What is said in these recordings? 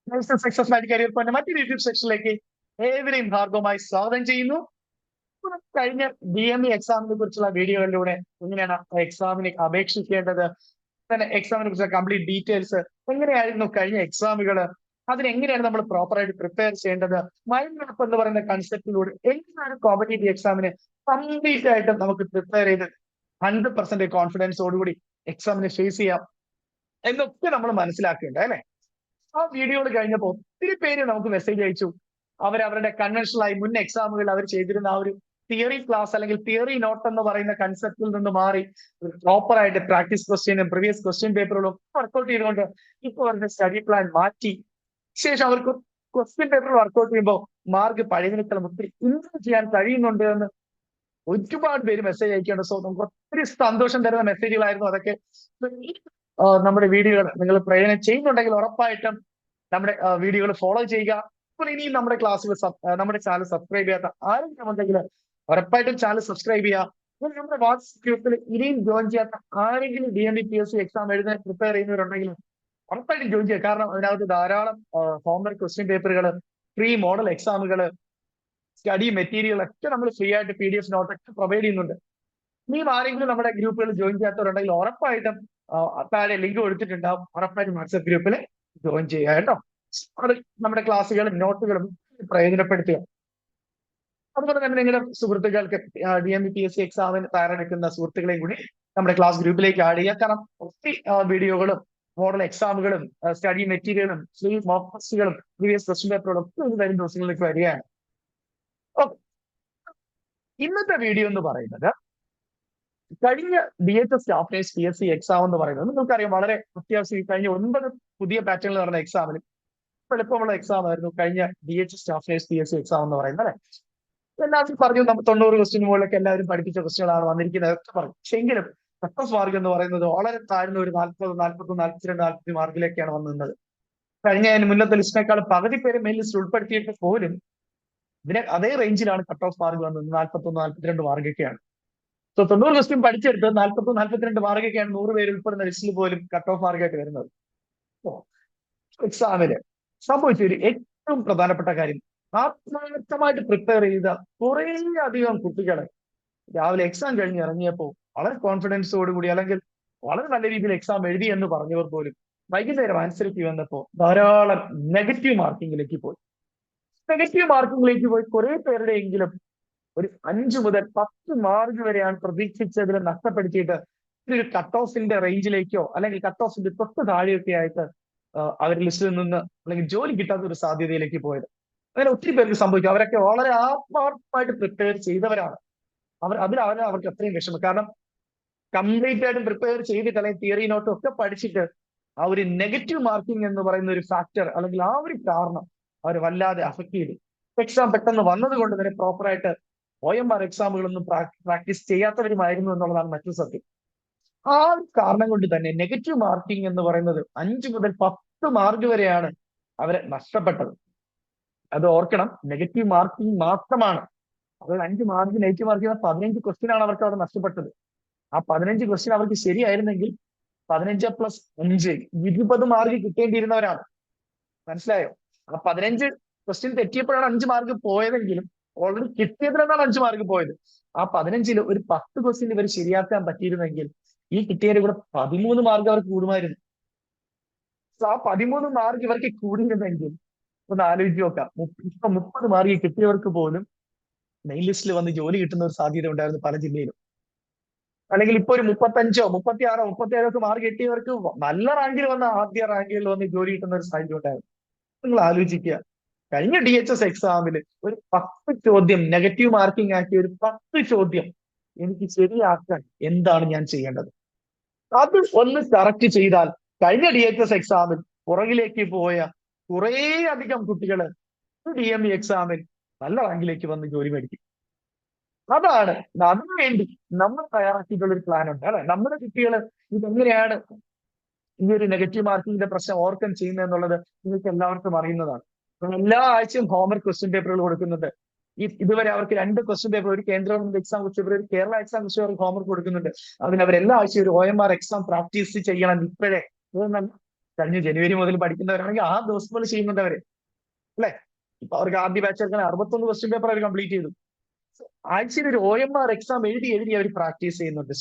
Success മാറ്റി career point മറ്റൊരു YouTube സെക്ഷനിലേക്ക് ഏവരെയും ഭാർഗവമായി സ്വാഗതം ചെയ്യുന്നു. കഴിഞ്ഞ DME എക്സാമിനെ കുറിച്ചുള്ള വീഡിയോകളിലൂടെ എങ്ങനെയാണ് എക്സാമിന് അപേക്ഷിക്കേണ്ടത്, തന്നെ എക്സാമിനെ കുറിച്ചുള്ള കംപ്ലീറ്റ് ഡീറ്റെയിൽസ്, എങ്ങനെയായിരുന്നു കഴിഞ്ഞ എക്സാമുകൾ, അതിനെങ്ങനെയാണ് നമ്മൾ പ്രോപ്പറായിട്ട് പ്രിപ്പയർ ചെയ്യേണ്ടത്, മൈൻഡ് മാപ്പ് എന്ന് പറയുന്ന കൺസെപ്റ്റിലൂടെ എങ്ങനെയാണ് കോമ്പറ്റേറ്റീവ് എക്സാമിന് കംപ്ലീറ്റ് ആയിട്ട് നമുക്ക് പ്രിപ്പയർ ചെയ്ത് 100% കോൺഫിഡൻസോടുകൂടി എക്സാമിനെ ഫേസ് ചെയ്യാം എന്നൊക്കെ നമ്മൾ മനസ്സിലാക്കേണ്ടത് അല്ലെ. ആ വീഡിയോകൾ കഴിഞ്ഞപ്പോൾ ഒത്തിരി പേര് നമുക്ക് മെസ്സേജ് അയച്ചു. അവരുടെ കൺവെൻഷനലായി മുൻ എക്സാമുകളിൽ അവർ ചെയ്തിരുന്ന ആ ഒരു തിയറി ക്ലാസ് അല്ലെങ്കിൽ തിയറി നോട്ട് എന്ന് പറയുന്ന കൺസെപ്റ്റിൽ നിന്ന് മാറി പ്രോപ്പർ ആയിട്ട് പ്രാക്ടീസ് ക്വസ്റ്റ്യനും പ്രീവിയസ് ക്വസ്റ്റ്യൻ പേപ്പറുകളും വർക്ക്ഔട്ട് ചെയ്തുകൊണ്ട് ഇപ്പോൾ അവരുടെ സ്റ്റഡി പ്ലാൻ മാറ്റി ശേഷം അവർക്ക് ക്വസ്റ്റ്യൻ പേപ്പർ വർക്ക്ഔട്ട് ചെയ്യുമ്പോൾ മാർക്ക് പഴയതിനേക്കാളും ഒത്തിരി ഇംപ്രൂവ് ചെയ്യാൻ കഴിയുന്നുണ്ട് എന്ന് ഒരുപാട് പേര് മെസ്സേജ് അയക്കേണ്ട. സോ നമുക്ക് ഒത്തിരി സന്തോഷം തരുന്ന മെസ്സേജുകളായിരുന്നു അതൊക്കെ. നമ്മുടെ വീഡിയോകൾ നിങ്ങൾ പ്രയോജനം ചെയ്യുന്നുണ്ടെങ്കിൽ ഉറപ്പായിട്ടും നമ്മുടെ വീഡിയോകൾ ഫോളോ ചെയ്യുക. അപ്പോൾ ഇനിയും നമ്മുടെ ക്ലാസ്സുകൾ നമ്മുടെ ചാനൽ സബ്സ്ക്രൈബ് ചെയ്യാത്ത ആരെങ്കിലും ഉണ്ടെങ്കിൽ ഉറപ്പായിട്ടും ചാനൽ സബ്സ്ക്രൈബ് ചെയ്യുക. നമ്മുടെ വാട്സ്ആപ്പ് ഗ്രൂപ്പിൽ ഇനിയും ജോയിൻ ചെയ്യാത്ത ആരെങ്കിലും DME PSC എക്സാം എഴുതാൻ പ്രിപ്പയർ ചെയ്യുന്നവരുണ്ടെങ്കിൽ ഉറപ്പായിട്ടും ജോയിൻ ചെയ്യുക. കാരണം അതിനകത്ത് ധാരാളം ഹോംവർക്ക് ക്വസ്റ്റ്യൻ പേപ്പറുകൾ, ഫ്രീ മോഡൽ എക്സാമുകൾ, സ്റ്റഡി മെറ്റീരിയൽ ഒക്കെ നമ്മൾ ഫ്രീ ആയിട്ട് PDF നോട്ടൊക്കെ പ്രൊവൈഡ് ചെയ്യുന്നുണ്ട്. ഇനിയും ആരെങ്കിലും നമ്മുടെ ഗ്രൂപ്പുകൾ ജോയിൻ ചെയ്യാത്തവരുണ്ടെങ്കിൽ ഉറപ്പായിട്ടും താഴെ ലിങ്ക് കൊടുത്തിട്ടുണ്ടാവും, ഉറപ്പായിട്ടും വാട്സ്ആപ്പ് ഗ്രൂപ്പിൽ ജോയിൻ ചെയ്യുക കേട്ടോ. അത് നമ്മുടെ ക്ലാസ്സുകളും നോട്ടുകളും പ്രയോജനപ്പെടുത്തുക. അതുപോലെ തന്നെ നിങ്ങളുടെ സുഹൃത്തുക്കൾക്ക് DME PSC എക്സാമിന് തയ്യാറെടുക്കുന്ന സുഹൃത്തുക്കളെയും കൂടി നമ്മുടെ ക്ലാസ് ഗ്രൂപ്പിലേക്ക് ആഡ് ചെയ്യുക. കാരണം ഒത്തിരി വീഡിയോകളും മോഡൽ എക്സാമുകളും സ്റ്റഡി മെറ്റീരിയലും ഫ്രീ മോക്ക് ടെസ്റ്റുകളും പ്രീവിയസ് ക്വസ്റ്റ്യൻ പേപ്പറുകളും ഒക്കെ വരും ദിവസങ്ങളിലേക്ക് വരികയാണ്. ഓക്കെ, ഇന്നത്തെ വീഡിയോ എന്ന് പറയുന്നത് കഴിഞ്ഞ DHS staff nurse PSC exam എന്ന് പറയുന്നത് നിങ്ങൾക്കറിയാം വളരെ അത്യാവശ്യം കഴിഞ്ഞ 9 പുതിയ പാറ്റേണിൽ നടന്ന എക്സാമിൽ എളുപ്പമുള്ള എക്സാം ആയിരുന്നു കഴിഞ്ഞ DHS staff nurse PSC exam എന്ന് പറയുന്നത് അല്ലെ. എല്ലാവരും പറഞ്ഞു 90 ക്വസ്റ്റ്യൻ മുകളിലൊക്കെ എല്ലാവരും പഠിപ്പിച്ച ക്വസ്റ്റ്യനുകളാണ് വന്നിരിക്കുന്നത് ഒക്കെ പറഞ്ഞു. പക്ഷെ എങ്കിലും കട്ട് ഓഫ് മാർക്ക് എന്ന് പറയുന്നത് വളരെ താഴ്ന്ന ഒരു 40, 41, 42, 40 മാർക്കിലേക്കാണ് വന്നിരുന്നത്. കഴിഞ്ഞ മുന്നത്തെ ലിസ്റ്റിനേക്കാളും പകുതി പേര് മെയിൻ ലിസ്റ്റ് ഉൾപ്പെടുത്തിയിട്ട് പോലും അതേ റേഞ്ചിലാണ് കട്ട് ഓഫ് മാർക്ക് വന്നത്. 41, 42 മാർക്കൊക്കെയാണ്. 90 ക്വസ്റ്റ്യൻ പഠിച്ചെടുത്ത് 41, 42 മാർക്കൊക്കെയാണ് 100 പേര് ഉൾപ്പെടുന്ന ലിസ്റ്റിൽ പോലും കട്ട് ഓഫ് മാർക്കായിട്ട് വരുന്നത്. എക്സാമില് സംഭവിച്ച ഒരു ഏറ്റവും പ്രധാനപ്പെട്ട കാര്യം, ആത്മാർത്ഥമായിട്ട് പ്രിപ്പയർ ചെയ്ത കുറേ അധികം കുട്ടികളെ രാവിലെ എക്സാം കഴിഞ്ഞ് ഇറങ്ങിയപ്പോൾ വളരെ കോൺഫിഡൻസോടുകൂടി അല്ലെങ്കിൽ വളരെ നല്ല രീതിയിൽ എക്സാം എഴുതി എന്ന് പറഞ്ഞവർ പോലും വൈകുന്നേരം ആൻസർക്ക് വന്നപ്പോൾ ധാരാളം നെഗറ്റീവ് മാർക്കിങ്ങിലേക്ക് പോയി. കുറെ പേരുടെ എങ്കിലും ഒരു 5 മുതൽ 10 മാർക്ക് വരെയാണ് പ്രതീക്ഷിച്ചതിൽ നഷ്ടപ്പെടുത്തിയിട്ട് ഒരു കട്ട് ഓഫിന്റെ റേഞ്ചിലേക്കോ അല്ലെങ്കിൽ കട്ട് ഓഫിന്റെ തൊട്ട് താഴെയൊക്കെ ആയിട്ട് അവർ ലിസ്റ്റിൽ നിന്ന് അല്ലെങ്കിൽ ജോലി കിട്ടാത്ത ഒരു സാധ്യതയിലേക്ക് പോയത്. അങ്ങനെ ഒത്തിരി പേർക്ക് സംഭവിച്ചു. അവരൊക്കെ വളരെ ആത്മാർത്ഥമായിട്ട് പ്രിപ്പയർ ചെയ്തവരാണ്. അവർക്ക് അത്രയും വിഷമം. കാരണം കംപ്ലീറ്റ് ആയിട്ടും പ്രിപ്പയർ ചെയ്തിട്ട് അല്ലെങ്കിൽ തിയറി നോട്ടും ഒക്കെ പഠിച്ചിട്ട് ആ ഒരു നെഗറ്റീവ് മാർക്കിംഗ് എന്ന് പറയുന്ന ഒരു ഫാക്ടർ അല്ലെങ്കിൽ ആ ഒരു കാരണം അവർ വല്ലാതെ അഫക്ട് ചെയ്തു. എക്സാം പെട്ടെന്ന് വന്നത് കൊണ്ട് തന്നെ പ്രോപ്പറായിട്ട് OMR എക്സാമുകളൊന്നും പ്രാക്ടീസ് ചെയ്യാത്തവരുമായിരുന്നു എന്നുള്ളതാണ് മറ്റൊരു സത്യം. ആ കാരണം കൊണ്ട് തന്നെ നെഗറ്റീവ് മാർക്കിംഗ് എന്ന് പറയുന്നത് 5 മുതൽ 10 മാർക്ക് വരെയാണ് അവരെ നഷ്ടപ്പെട്ടത്. അത് ഓർക്കണം, നെഗറ്റീവ് മാർക്കിംഗ് മാത്രമാണ്. അതായത് 5 മാർക്ക് നെഗറ്റീവ് മാർക്ക് 15 ക്വസ്റ്റ്യൻ ആണ് അവർക്ക് അവിടെ നഷ്ടപ്പെട്ടത്. ആ 15 ക്വസ്റ്റ്യൻ അവർക്ക് ശരിയായിരുന്നെങ്കിൽ 15 + 5 20 മാർക്ക് കിട്ടേണ്ടിയിരുന്നവരാണ്. മനസ്സിലായോ? ആ 15 ക്വസ്റ്റ്യൻ തെറ്റിയപ്പോഴാണ് 5 മാർക്ക് പോയതെങ്കിലും ഓൾറെഡി കിട്ടിയതിലാണ് 5 മാർക്ക് പോയത്. ആ 15 ഒരു 10 ക്വസ്റ്റ്യൻ ഇവർ ശരിയാക്കാൻ പറ്റിയിരുന്നെങ്കിൽ ഈ കിട്ടിയതിന് കൂടെ 13 മാർക്ക് അവർക്ക് കൂടുമായിരുന്നു. ആ 13 മാർക്ക് ഇവർക്ക് കൂടിയിരുന്നെങ്കിൽ ഒന്ന് ആലോചിച്ച് നോക്കാം, ഇപ്പൊ 30 മാർക്ക് കിട്ടിയവർക്ക് പോലും മെയിൻ ലിസ്റ്റിൽ വന്ന് ജോലി കിട്ടുന്ന ഒരു സാധ്യത ഉണ്ടായിരുന്നു പല ജില്ലയിലും. അല്ലെങ്കിൽ ഇപ്പൊ ഒരു 35, 36, 37 മാർക്ക് കിട്ടിയവർക്ക് നല്ല റാങ്കിൽ വന്ന ആദ്യ റാങ്കിൽ വന്ന് ജോലി കിട്ടുന്ന ഒരു സാധ്യത ഉണ്ടായിരുന്നു. നിങ്ങൾ ആലോചിക്കുക, കഴിഞ്ഞ DHS എക്സാമിൽ ഒരു 10 ചോദ്യം നെഗറ്റീവ് മാർക്കിംഗ് ആക്കിയ ഒരു 10 ചോദ്യം എനിക്ക് ശരിയാക്കാൻ എന്താണ് ഞാൻ ചെയ്യേണ്ടത്? അത് ഒന്ന് കറക്റ്റ് ചെയ്താൽ കഴിഞ്ഞ DHS എക്സാമിൽ പുറകിലേക്ക് പോയ കുറേ അധികം കുട്ടികൾ DME എക്സാമിൽ നല്ല റാങ്കിലേക്ക് വന്ന് ജോലി മേടിക്കും. അതാണ് അതിനുവേണ്ടി നമ്മൾ തയ്യാറാക്കിയിട്ടുള്ള ഒരു പ്ലാൻ ഉണ്ട് അല്ലെ. നമ്മുടെ കുട്ടികൾ ഇതെങ്ങനെയാണ് ഈ ഒരു നെഗറ്റീവ് മാർക്കിങ്ങിന്റെ പ്രശ്നം ഓവർകം ചെയ്യുന്നത് എന്നുള്ളത് നിങ്ങൾക്ക് എല്ലാവർക്കും അറിയുന്നതാണ്. എല്ലാ ആഴ്ചയും ഹോംവർക്ക് ക്വസ്റ്റ്യൻ പേപ്പറുകൾ കൊടുക്കുന്നുണ്ട്. ഇതുവരെ അവർക്ക് 2 ക്വസ്റ്റ്യൻ പേപ്പർ, ഒരു കേന്ദ്ര ഗവൺമെന്റ് എക്സാം ക്വസ്റ്റ്യൻ പേപ്പർ, ഒരു Kerala exam question paper homework കൊടുക്കുന്നുണ്ട്. അതിന് അവർ എല്ലാ ആഴ്ചയും ഒരു OMR എക്സാം പ്രാക്ടീസ് ചെയ്യണം ഇപ്പോഴേ. കഴിഞ്ഞ ജനുവരി മുതൽ പഠിക്കുന്നവരാണെങ്കിൽ ആ ദിവസം പോലെ ചെയ്യുന്നുണ്ട് അവര്, അല്ലെ? ഇപ്പൊ അവർക്ക് ആദ്യ ബാച്ച് എടുക്കാൻ 61 ക്വസ്റ്റ്യൻ പേപ്പർ അവർ കംപ്ലീറ്റ് ചെയ്തു. ആഴ്ചയിൽ ഒരു OMR എക്സാം എഴുതി എഴുതി അവർ പ്രാക്ടീസ് ചെയ്യുന്നുണ്ട്.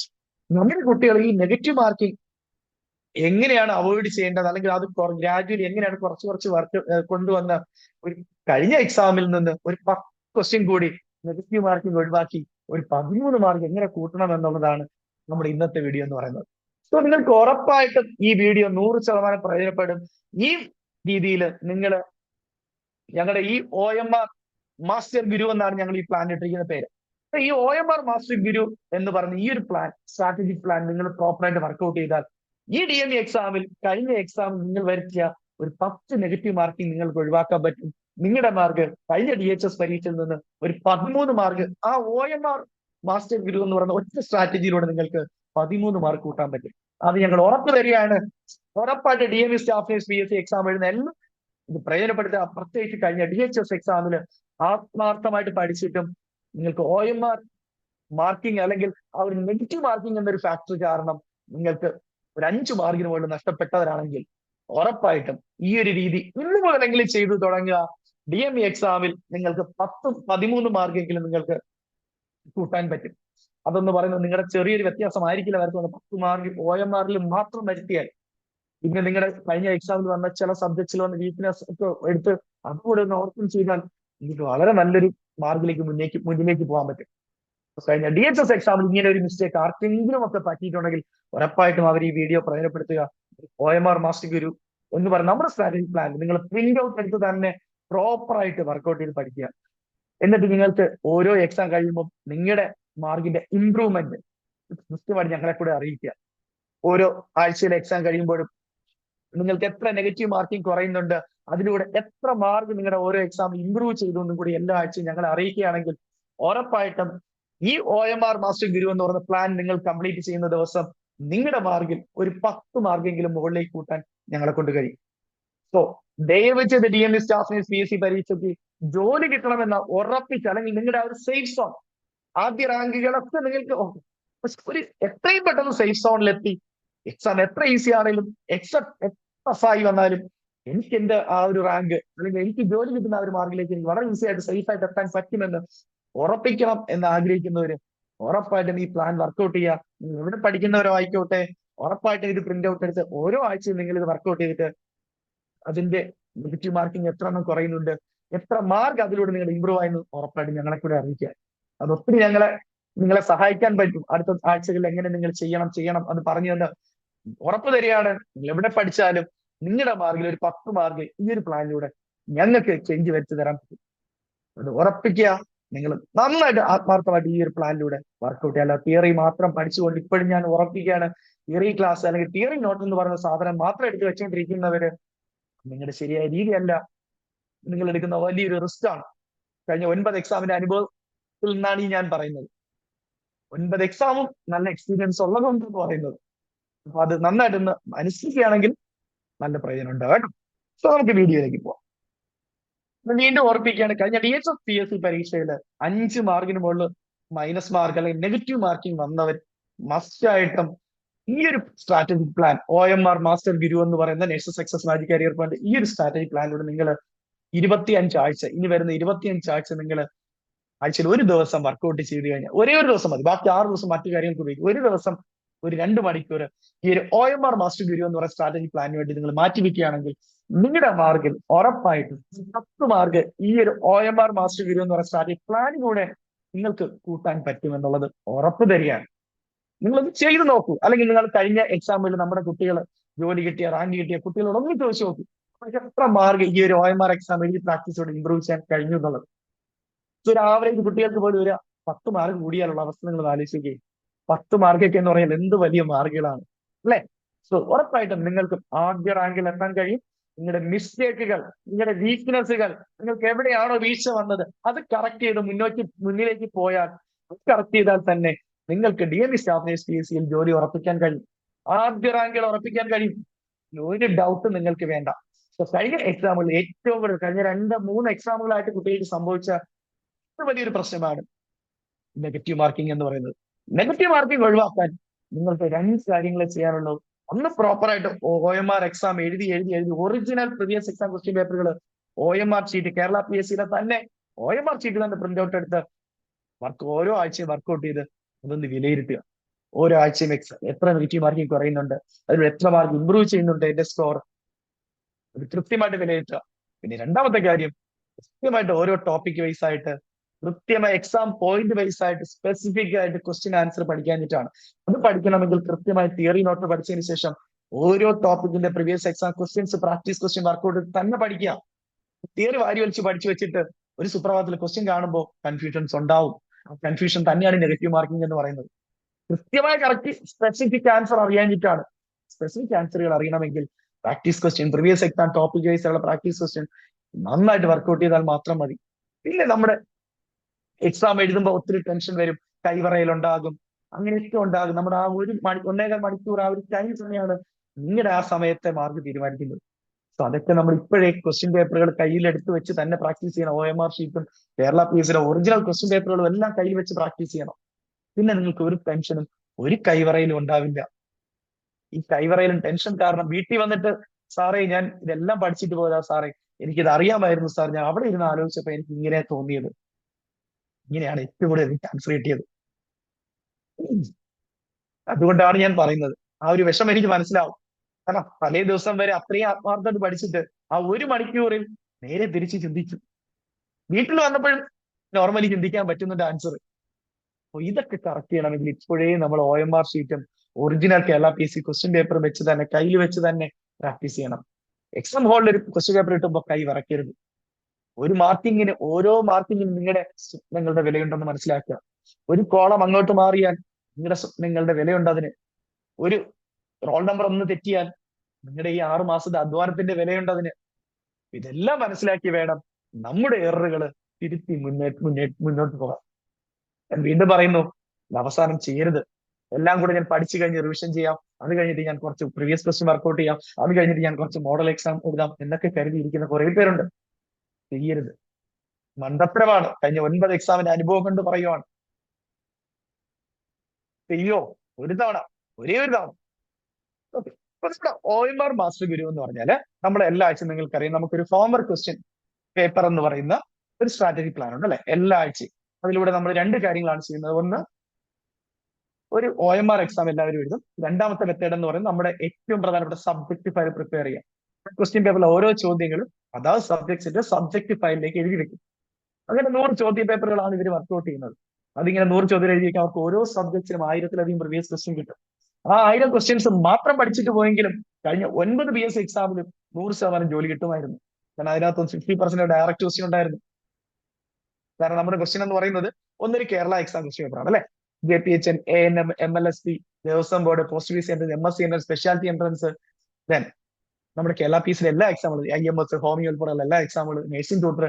നമ്മുടെ കുട്ടികൾ ഈ നെഗറ്റീവ് മാർക്കിംഗ് എങ്ങനെയാണ് അവോയ്ഡ് ചെയ്യേണ്ടത്, അല്ലെങ്കിൽ അത് ഗ്രാജുവലി എങ്ങനെയാണ് കുറച്ച് കുറച്ച് വർക്ക് കൊണ്ടുവന്ന ഒരു കഴിഞ്ഞ എക്സാമിൽ നിന്ന് ഒരു 10 ക്വസ്റ്റ്യൻ കൂടി നെഗറ്റീവ് മാർക്കിംഗ് ഒഴിവാക്കി ഒരു 13 മാർക്ക് എങ്ങനെ കൂട്ടണം എന്നുള്ളതാണ് നമ്മുടെ ഇന്നത്തെ വീഡിയോ എന്ന് പറയുന്നത്. സോ നിങ്ങൾക്ക് ഉറപ്പായിട്ടും ഈ വീഡിയോ 100% പ്രയോജനപ്പെടും. ഈ രീതിയിൽ നിങ്ങൾ ഞങ്ങളുടെ ഈ OMR മാസ്റ്റർ ഗുരു എന്നാണ് ഞങ്ങൾ ഈ പ്ലാൻ ഇട്ടിരിക്കുന്ന പേര്. ഈ OMR മാസ്റ്റർ ഗുരു എന്ന് പറഞ്ഞ ഈ ഒരു പ്ലാൻ, സ്ട്രാറ്റജിക് പ്ലാൻ നിങ്ങൾ പ്രോപ്പറായിട്ട് വർക്ക്ഔട്ട് ചെയ്താൽ ഈ DME എക്സാമിൽ, കഴിഞ്ഞ എക്സാമിൽ നിങ്ങൾ വരുത്തിയ ഒരു 10 നെഗറ്റീവ് മാർക്കിംഗ് നിങ്ങൾക്ക് ഒഴിവാക്കാൻ പറ്റും. നിങ്ങളുടെ മാർക്ക് കഴിഞ്ഞ DHS പരീക്ഷയിൽ നിന്ന് ഒരു 13 മാർക്ക് ആ OMR മാസ്റ്റർ ഗുരു എന്ന് പറയുന്ന ഒറ്റ സ്ട്രാറ്റജിയിലൂടെ നിങ്ങൾക്ക് 13 മാർക്ക് കൂട്ടാൻ പറ്റും. അത് ഞങ്ങൾ ഉറപ്പ് തരികയാണ്. ഉറപ്പായിട്ട് DME സ്റ്റാഫ് PSC എക്സാം എഴുതുന്ന എല്ലാം ഇത് പ്രയോജനപ്പെടുത്തുക. പ്രത്യേകിച്ച് കഴിഞ്ഞ DHS എക്സാമിൽ ആത്മാർത്ഥമായിട്ട് പഠിച്ചിട്ടും നിങ്ങൾക്ക് OMR മാർക്കിംഗ് അല്ലെങ്കിൽ ആ ഒരു നെഗറ്റീവ് മാർക്കിംഗ് എന്നൊരു ഫാക്ടർ കാരണം നിങ്ങൾക്ക് ഒരു 5 മാർക്കിന് മുകളിൽ നഷ്ടപ്പെട്ടവരാണെങ്കിൽ ഉറപ്പായിട്ടും ഈ ഒരു രീതി ഇന്ന് മുതലെങ്കിലും ചെയ്തു തുടങ്ങുക. DME എക്സാമിൽ നിങ്ങൾക്ക് 10-13 മാർക്കെങ്കിലും നിങ്ങൾക്ക് കൂട്ടാൻ പറ്റും. അതെന്ന് പറയുന്നത് നിങ്ങളുടെ ചെറിയൊരു വ്യത്യാസമായിരിക്കില്ല വരുന്നത്. 10 മാർക്ക് OMR മാത്രം വരുത്തിയാൽ പിന്നെ നിങ്ങളുടെ കഴിഞ്ഞ എക്സാമിൽ വന്ന ചില സബ്ജക്ട്സിൽ വന്ന വീക്ക്നെസ് ഒക്കെ എടുത്ത് അതുകൂടെ ഒന്ന് ഓർക്കും ചെയ്താൽ നിങ്ങൾക്ക് വളരെ നല്ലൊരു മാർക്കിലേക്ക് മുന്നിലേക്ക് പോകാൻ പറ്റും. കഴിഞ്ഞ DHS എക്സാമിൽ ഇങ്ങനെ ഒരു മിസ്റ്റേക്ക് ആർക്കെങ്കിലും ഒക്കെ പറ്റിയിട്ടുണ്ടെങ്കിൽ ഉറപ്പായിട്ടും അവർ ഈ വീഡിയോ പ്രയോജനപ്പെടുത്തുക. OMR മാസ്റ്റർ ഗുരു എന്ന് പറയുന്ന നമ്മുടെ സ്ട്രാറ്റജി പ്ലാൻ നിങ്ങൾ പ്രിന്റ് ഔട്ട് എടുത്ത് തന്നെ പ്രോപ്പറായിട്ട് വർക്ക്ഔട്ട് ചെയ്ത് പഠിക്കുക. എന്നിട്ട് നിങ്ങൾക്ക് ഓരോ എക്സാം കഴിയുമ്പോൾ നിങ്ങളുടെ മാർക്കിന്റെ ഇംപ്രൂവ്മെന്റ് കൃത്യമായിട്ട് ഞങ്ങളെ കൂടെ അറിയിക്കുക. ഓരോ ആഴ്ചയിലെ എക്സാം കഴിയുമ്പോഴും നിങ്ങൾക്ക് എത്ര നെഗറ്റീവ് മാർക്കിംഗ് കുറയുന്നുണ്ട്, അതിലൂടെ എത്ര മാർക്ക് നിങ്ങളുടെ ഓരോ എക്സാം ഇംപ്രൂവ് ചെയ്തു എന്നും കൂടി എല്ലാ ആഴ്ചയും ഞങ്ങളെ അറിയിക്കുകയാണെങ്കിൽ ഉറപ്പായിട്ടും ഈ OMR മാസ്റ്റർ ഗുരു എന്ന് പറയുന്ന പ്ലാൻ നിങ്ങൾ കംപ്ലീറ്റ് ചെയ്യുന്ന ദിവസം നിങ്ങളുടെ മാർക്കിൽ ഒരു 10 മാർക്കെങ്കിലും മുകളിലേക്ക് കൂട്ടാൻ ഞങ്ങളെ കൊണ്ട് കഴിയും. സോ ദയവ് ചെയ്ത് DME സ്റ്റാഫ് PSC പരീക്ഷയ്ക്ക് ജോലി കിട്ടണമെന്ന ഉറപ്പിച്ച്, അല്ലെങ്കിൽ നിങ്ങളുടെ ആ ഒരു സേഫ് സോൺ, ആദ്യ റാങ്കുകളൊക്കെ നിങ്ങൾക്ക് ഒരു എത്രയും പെട്ടെന്ന് സേഫ് സോണിലെത്തി എക്സാം എത്ര ഈസി ആണെങ്കിലും എക്സാം എത്ര ടഫായി വന്നാലും എനിക്ക് എന്റെ ആ ഒരു റാങ്ക് അല്ലെങ്കിൽ എനിക്ക് ജോലി കിട്ടുന്ന ആ ഒരു മാർക്കിലേക്ക് എനിക്ക് വളരെ ഈസി ആയിട്ട് സേഫ് ആയിട്ട് എത്താൻ പറ്റുമെന്ന് ഉറപ്പിക്കണം എന്ന് ആഗ്രഹിക്കുന്നവര് ഉറപ്പായിട്ടും ഈ പ്ലാൻ വർക്ക്ഔട്ട് ചെയ്യുക. നിങ്ങൾ എവിടെ പഠിക്കുന്നവരോ ആയിക്കോട്ടെ, ഉറപ്പായിട്ടും ഇത് പ്രിന്റ് ഔട്ട് എടുത്ത് ഓരോ ആഴ്ചയും നിങ്ങൾ ഇത് വർക്ക്ഔട്ട് ചെയ്തിട്ട് അതിന്റെ നെഗറ്റീവ് മാർക്കിംഗ് എത്ര എണ്ണം കുറയുന്നുണ്ട്, എത്ര മാർക്ക് അതിലൂടെ നിങ്ങൾ ഇമ്പ്രൂവ് ആയെന്ന് ഉറപ്പായിട്ടും ഞങ്ങളെ കൂടെ അറിയിക്കുക. അത് ഒത്തിരി നിങ്ങളെ സഹായിക്കാൻ പറ്റും. അടുത്ത ആഴ്ചകളിൽ എങ്ങനെ നിങ്ങൾ ചെയ്യണം അത് പറഞ്ഞു തന്ന് ഉറപ്പ് തരികയാണ്. നിങ്ങൾ എവിടെ പഠിച്ചാലും നിങ്ങളുടെ മാർക്കിൽ ഒരു 10 മാർക്ക് ഈ ഒരു പ്ലാനിലൂടെ ഞങ്ങൾക്ക് ചേഞ്ച് വരുത്തി തരാൻ പറ്റും. അത് ഉറപ്പിക്കുക. നിങ്ങൾ നന്നായിട്ട് ആത്മാർത്ഥമായിട്ട് ഈ ഒരു പ്ലാനിലൂടെ വർക്ക്ഔട്ട് ചെയ്യുക. അല്ല തിയറി മാത്രം പഠിച്ചുകൊണ്ട് ഇപ്പോഴും ഞാൻ ഉറപ്പിക്കുകയാണ്, തിയറി ക്ലാസ് അല്ലെങ്കിൽ തിയറി നോട്ട് എന്ന് പറയുന്ന സാധനം മാത്രം എടുത്ത് വെച്ചുകൊണ്ടിരിക്കുന്നവര് നിങ്ങളുടെ ശരിയായ രീതിയല്ല. നിങ്ങൾ എടുക്കുന്ന വലിയൊരു റിസ്ക് ആണ്. കഴിഞ്ഞ 9 എക്സാമിന്റെ അനുഭവത്തിൽ നിന്നാണ് ഈ ഞാൻ പറയുന്നത്. 9 എക്സാമും നല്ല എക്സ്പീരിയൻസ് ഉള്ളതുകൊണ്ടെന്ന് പറയുന്നത്. അപ്പൊ അത് നന്നായിട്ടൊന്ന് മനസ്സിലാക്കുകയാണെങ്കിൽ നല്ല പ്രയോജനം ഉണ്ട് കേട്ടോ. സോ നമുക്ക് വീഡിയോയിലേക്ക് പോവാം. വീണ്ടും ഓർപ്പിക്കുകയാണ്, കഴിഞ്ഞ DHS PSC പരീക്ഷയിൽ 5 മാർക്കിന് മുകളിൽ മൈനസ് മാർക്ക് അല്ലെങ്കിൽ നെഗറ്റീവ് മാർക്കിംഗ് വന്നവർ മസ്റ്റായിട്ടും ഈ ഒരു സ്ട്രാറ്റജിക് പ്ലാൻ OMR മാസ്റ്റർ ഗുരു എന്ന് പറയുന്ന nation success magic career plan, ഈ ഒരു സ്ട്രാറ്റജിക് പ്ലാനിലൂടെ നിങ്ങൾ 25 ആഴ്ച, ഇനി വരുന്ന 25 ആഴ്ച നിങ്ങൾ ആഴ്ചയിൽ ഒരു ദിവസം വർക്ക്ഔട്ട് ചെയ്ത് കഴിഞ്ഞാൽ, ഒരേ ഒരു ദിവസം മതി, ബാക്കി 6 ദിവസം മറ്റു കാര്യങ്ങൾക്ക് ഉപയോഗിക്കും. ഒരു ദിവസം ഒരു 2 മണിക്കൂർ ഈ ഒരു OMR മാസ്റ്റർ ഗുരു എന്ന് പറയുന്ന സ്ട്രാറ്റജിക് പ്ലാനിന് വേണ്ടി നിങ്ങൾ മാറ്റിവെക്കുകയാണെങ്കിൽ നിങ്ങളുടെ മാർക്കിൽ ഉറപ്പായിട്ടും 10 മാർക്ക് ഈ ഒരു OMR മാസ്റ്റർ ഗുരു എന്ന് പറയുന്ന സ്ട്രാറ്റജിക് പ്ലാനിലൂടെ നിങ്ങൾക്ക് കൂട്ടാൻ പറ്റുമെന്നുള്ളത് ഉറപ്പ് തരികയാണ്. നിങ്ങളത് ചെയ്തു നോക്കൂ. അല്ലെങ്കിൽ നിങ്ങൾ കഴിഞ്ഞ എക്സാമ്പിൾ നമ്മുടെ കുട്ടികൾ ജോലി കിട്ടിയ റാങ്ക് കിട്ടിയ കുട്ടികളോട് ഒന്ന് ചോദിച്ചു നോക്കൂ, എത്ര മാർക്ക് ഈ ഒരു OMR എക്സാം എഴുതി പ്രാക്ടീസോട് ഇമ്പ്രൂവ് ചെയ്യാൻ കഴിഞ്ഞു എന്നുള്ളത്. ഒരു ആവറേജ് കുട്ടികൾക്ക് പോലും ഒരു 10 മാർക്ക് കൂടിയാലുള്ള അവസ്ഥ നിങ്ങൾ ആലോചിക്കുകയും 10 മാർക്കൊക്കെ എന്ന് പറയുന്നത് എന്ത് വലിയ മാർക്കുകളാണ് അല്ലെ? സോ ഉറപ്പായിട്ടും നിങ്ങൾക്ക് ആദ്യ റാങ്കിൽ എത്താൻ കഴിയും. നിങ്ങളുടെ മിസ്റ്റേക്കുകൾ, നിങ്ങളുടെ വീക്ക്നെസ്സുകൾ, നിങ്ങൾക്ക് എവിടെയാണോ വീഴ്ച വന്നത് അത് കറക്റ്റ് ചെയ്ത് മുന്നിലേക്ക് പോയാൽ, കറക്റ്റ് ചെയ്താൽ തന്നെ നിങ്ങൾക്ക് DME സ്റ്റാഫ് PSCയിൽ ജോലി ഉറപ്പിക്കാൻ കഴിയും. ആദ്യ റാങ്കുകൾ ഉറപ്പിക്കാൻ കഴിയും. ഒരു ഡൗട്ട് നിങ്ങൾക്ക് വേണ്ട. സോ കഴിഞ്ഞ എക്സാമുകളിൽ ഏറ്റവും കൂടുതൽ കഴിഞ്ഞ 2-3 എക്സാമുകളായിട്ട് കുട്ടികൾക്ക് സംഭവിച്ച വലിയൊരു പ്രശ്നമാണ് നെഗറ്റീവ് മാർക്കിംഗ് എന്ന് പറയുന്നത്. നെഗറ്റീവ് മാർക്കിംഗ് ഒഴിവാക്കാൻ നിങ്ങൾക്ക് 2 കാര്യങ്ങളെ ചെയ്യാനുള്ളൂ. ഒന്ന് പ്രോപ്പർ ആയിട്ട് OMR എക്സാം എഴുതി ഒറിജിനൽ പ്രീവിയസ് എക്സാം ക്വസ്റ്റ്യൻ പേപ്പറുകൾ OMR ഷീറ്റ് കേരള PSC തന്നെ OMR ഷീറ്റ് തന്നെ പ്രിന്റ് ഔട്ട് എടുത്ത് ഓരോ ആഴ്ചയും വർക്ക്ഔട്ട് ചെയ്ത് അതൊന്ന് വിലയിരുത്തുക. ഓരോ ആഴ്ചയും എത്ര നെഗറ്റീവ് മാർക്കിംഗ് കുറയുന്നുണ്ട്, അതിൽ എത്ര മാർക്ക് ഇമ്പ്രൂവ് ചെയ്യുന്നുണ്ട്, എന്റെ സ്കോർ അത് കൃത്യമായിട്ട് വിലയിരുത്തുക. പിന്നെ രണ്ടാമത്തെ കാര്യം, കൃത്യമായിട്ട് ഓരോ ടോപ്പിക് വൈസ് ആയിട്ട് കൃത്യമായി എക്സാം പോയിന്റ് വൈസ് ആയിട്ട് സ്പെസിഫിക് ആയിട്ട് ക്വസ്റ്റ്യൻ ആൻസർ പഠിക്കാനിട്ടാണ്. അത് പഠിക്കണമെങ്കിൽ കൃത്യമായി തിയറി നോട്ട് പഠിച്ചതിന് ശേഷം ഓരോ ടോപ്പിക്കിന്റെ previous exam questions practice question work out തന്നെ പഠിക്കുക. തിയറി വാരി വലിച്ച് പഠിച്ചു വെച്ചിട്ട് ഒരു സുപ്രഭാതത്തിൽ ക്വസ്റ്റ്യൻ കാണുമ്പോൾ കൺഫ്യൂഷൻസ് ഉണ്ടാവും. കൺഫ്യൂഷൻ തന്നെയാണ് നെഗറ്റീവ് മാർക്കിംഗ് എന്ന് പറയുന്നത്. കൃത്യമായി കറക്റ്റ് സ്പെസിഫിക് ആൻസർ അറിയാനിട്ടാണ്. സ്പെസിഫിക് ആൻസറുകൾ അറിയണമെങ്കിൽ practice question previous exam topic wise ഉള്ള പ്രാക്ടീസ് ക്വസ്റ്റ്യൻ നന്നായിട്ട് വർക്ക്ഔട്ട് ചെയ്താൽ മാത്രം മതി. പിന്നെ നമ്മുടെ എക്സാം എഴുതുമ്പോൾ ഒത്തിരി ടെൻഷൻ വരും, കൈവറയിലുണ്ടാകും, അങ്ങനെയൊക്കെ ഉണ്ടാകും. നമ്മുടെ ആ 1.5 മണിക്കൂർ ആ ഒരു ടൈം തന്നെയാണ് നിങ്ങളുടെ ആ സമയത്തെ മാർക്ക് തീരുമാനിക്കുന്നത്. സോ അതൊക്കെ നമ്മൾ ഇപ്പോഴേ ക്വസ്റ്റ്യൻ പേപ്പറുകൾ കയ്യിലെടുത്ത് വെച്ച് തന്നെ പ്രാക്ടീസ് ചെയ്യണം. OMR ഷീറ്റും കേരള PSCയുടെ ഒറിജിനൽ ക്വസ്റ്റ്യൻ പേപ്പറുകളും എല്ലാം കയ്യിൽ വെച്ച് പ്രാക്ടീസ് ചെയ്യണം. പിന്നെ നിങ്ങൾക്ക് ഒരു ടെൻഷനും ഒരു കൈവറയിലും ഉണ്ടാവില്ല. ഈ കൈവറയിലും ടെൻഷൻ കാരണം വീട്ടിൽ വന്നിട്ട് സാറേ ഞാൻ ഇതെല്ലാം പഠിച്ചിട്ട് പോരാ സാറേ, എനിക്കിത് അറിയാമായിരുന്നു സാർ, ഞാൻ അവിടെ ഇരുന്ന് ആലോചിച്ചപ്പോ എനിക്ക് ഇങ്ങനെ തോന്നിയത്, ഇങ്ങനെയാണ് ഏറ്റവും കൂടുതൽ എനിക്ക് ആൻസർ കിട്ടിയത്. അതുകൊണ്ടാണ് ഞാൻ പറയുന്നത്, ആ ഒരു വിഷമം എനിക്ക് മനസ്സിലാവും. കാരണം തലേ ദിവസം വരെ അത്രയും ആത്മാർത്ഥമായിട്ട് പഠിച്ചിട്ട് ആ 1 മണിക്കൂറിൽ നേരെ തിരിച്ച് ചിന്തിച്ചു. വീട്ടിൽ വന്നപ്പോഴും നോർമലി ചിന്തിക്കാൻ പറ്റുന്നുണ്ട് ആൻസർ. അപ്പൊ ഇതൊക്കെ കറക്റ്റ് ചെയ്യണമെങ്കിൽ ഇപ്പോഴേ നമ്മൾ OMR ഷീറ്റും original Kerala PSC question paper വെച്ച് തന്നെ കയ്യിൽ വെച്ച് തന്നെ പ്രാക്ടീസ് ചെയ്യണം. എക്സാം ഹാളിൽ ഒരു ക്വസ്റ്റ്യൻ പേപ്പർ കിട്ടുമ്പോൾ കൈ വിറക്കരുത്. ഓരോ മാർക്കിങ്ങിനും നിങ്ങളുടെ സ്വപ്നങ്ങളുടെ വിലയുണ്ടെന്ന് മനസ്സിലാക്കുക. ഒരു കോളം അങ്ങോട്ട് മാറിയാൽ നിങ്ങളുടെ സ്വപ്നങ്ങളുടെ വിലയുണ്ട് അതിന്. ഒരു റോൾ നമ്പർ ഒന്ന് തെറ്റിയാൽ നിങ്ങളുടെ ഈ 6 മാസത്തെ അധ്വാനത്തിന്റെ വിലയുണ്ട് അതിന്. ഇതെല്ലാം മനസ്സിലാക്കി വേണം നമ്മുടെ എററുകൾ തിരുത്തി മുന്നോട്ട് പോകാം. ഞാൻ വീണ്ടും പറയുന്നു, അവസാനം ചെയ്യരുത്. എല്ലാം കൂടെ ഞാൻ പഠിച്ചു കഴിഞ്ഞ് റിവിഷൻ ചെയ്യാം, അത് കഴിഞ്ഞിട്ട് ഞാൻ കുറച്ച് പ്രീവിയസ് ക്വസ്റ്റ്യൻ വർക്ക്ഔട്ട് ചെയ്യാം, അത് കഴിഞ്ഞിട്ട് ഞാൻ കുറച്ച് മോഡൽ എക്സാം എഴുതാം എന്നൊക്കെ കരുതിയിരിക്കുന്ന കുറെ പേരുണ്ട്. ചെയ്യരുത്, മണ്ടത്തരമാണ്. കഴിഞ്ഞ 9 എക്സാമിന്റെ അനുഭവം കൊണ്ട് പറയുവാണ്. ചെയ്യോ ഒരു തവണ, ഒരേ ഒരു തവണ. ഓക്കെ. അപ്പൊ നമ്മുടെ OMR മാസ്റ്റർ ഗുരു എന്ന് പറഞ്ഞാല് നമ്മുടെ എല്ലാ ആഴ്ചയും നിങ്ങൾക്കറിയാം നമുക്കൊരു ഫോമർ ക്വസ്റ്റ്യൻ പേപ്പർ എന്ന് പറയുന്ന ഒരു സ്ട്രാറ്റജി പ്ലാൻ ഉണ്ട് അല്ലെ, എല്ലാ ആഴ്ചയും. അതിലൂടെ നമ്മൾ 2 കാര്യങ്ങളാണ് ചെയ്യുന്നത്. ഒന്ന്, ഒരു OMR എക്സാം എല്ലാവരും എഴുതും. രണ്ടാമത്തെ മെത്തേഡ് എന്ന് പറയുന്നത് നമ്മുടെ ഏറ്റവും പ്രധാനപ്പെട്ട സബ്ജക്ട് ഫയൽ പ്രിപ്പയർ ചെയ്യാം. ക്വസ്റ്റ്യൻ പേപ്പറിലെ ഓരോ ചോദ്യങ്ങളും അതാത് സബ്ജക്ട്സിന്റെ സബ്ജക്ട് ഫയലിലേക്ക് എഴുതി വെക്കും. അങ്ങനെ 100 ചോദ്യ പേപ്പറുകളാണ് ഇവർ വർക്ക്ഔട്ട് ചെയ്യുന്നത്. അതിങ്ങനെ 100 ചോദ്യം എഴുതി വെക്കാൻ അവർക്ക് ഓരോ സബ്ജക്റ്റിനും 1000-ലധികം പ്രീവിയസ് ക്വസ്റ്റ്യൻ കിട്ടും. ആ 1000 ക്വസ്റ്റ്യൻസ് മാത്രം പഠിച്ചിട്ട് പോയെങ്കിലും കഴിഞ്ഞ 9 PSC എക്സാമിലും 100% ജോലി കിട്ടുമായിരുന്നു. കാരണം അതിനകത്ത് 50% ഡയറക്റ്റ് ക്വസ്റ്റ്യൻ ഉണ്ടായിരുന്നു. കാരണം നമ്മുടെ ക്വസ്റ്റ്യൻ എന്ന് പറയുന്നത് ഒന്നൊരു കേരള എക്സാം ക്വസ്റ്റ്യൻ പേപ്പറാണ് അല്ലെ. JPHN, ANM, MLSP, Devaswom board, post PSC entrance, MSc entrance, speciality entrance, then നമ്മുടെ കേരള PSCയിലെ എല്ലാ എക്സാമുകളും, IMS, ഹോമിയോ ഉൾപ്പെടെയുള്ള എല്ലാ എക്സാമുകളും, നഴ്സിംഗ് ട്യൂട്ടർ,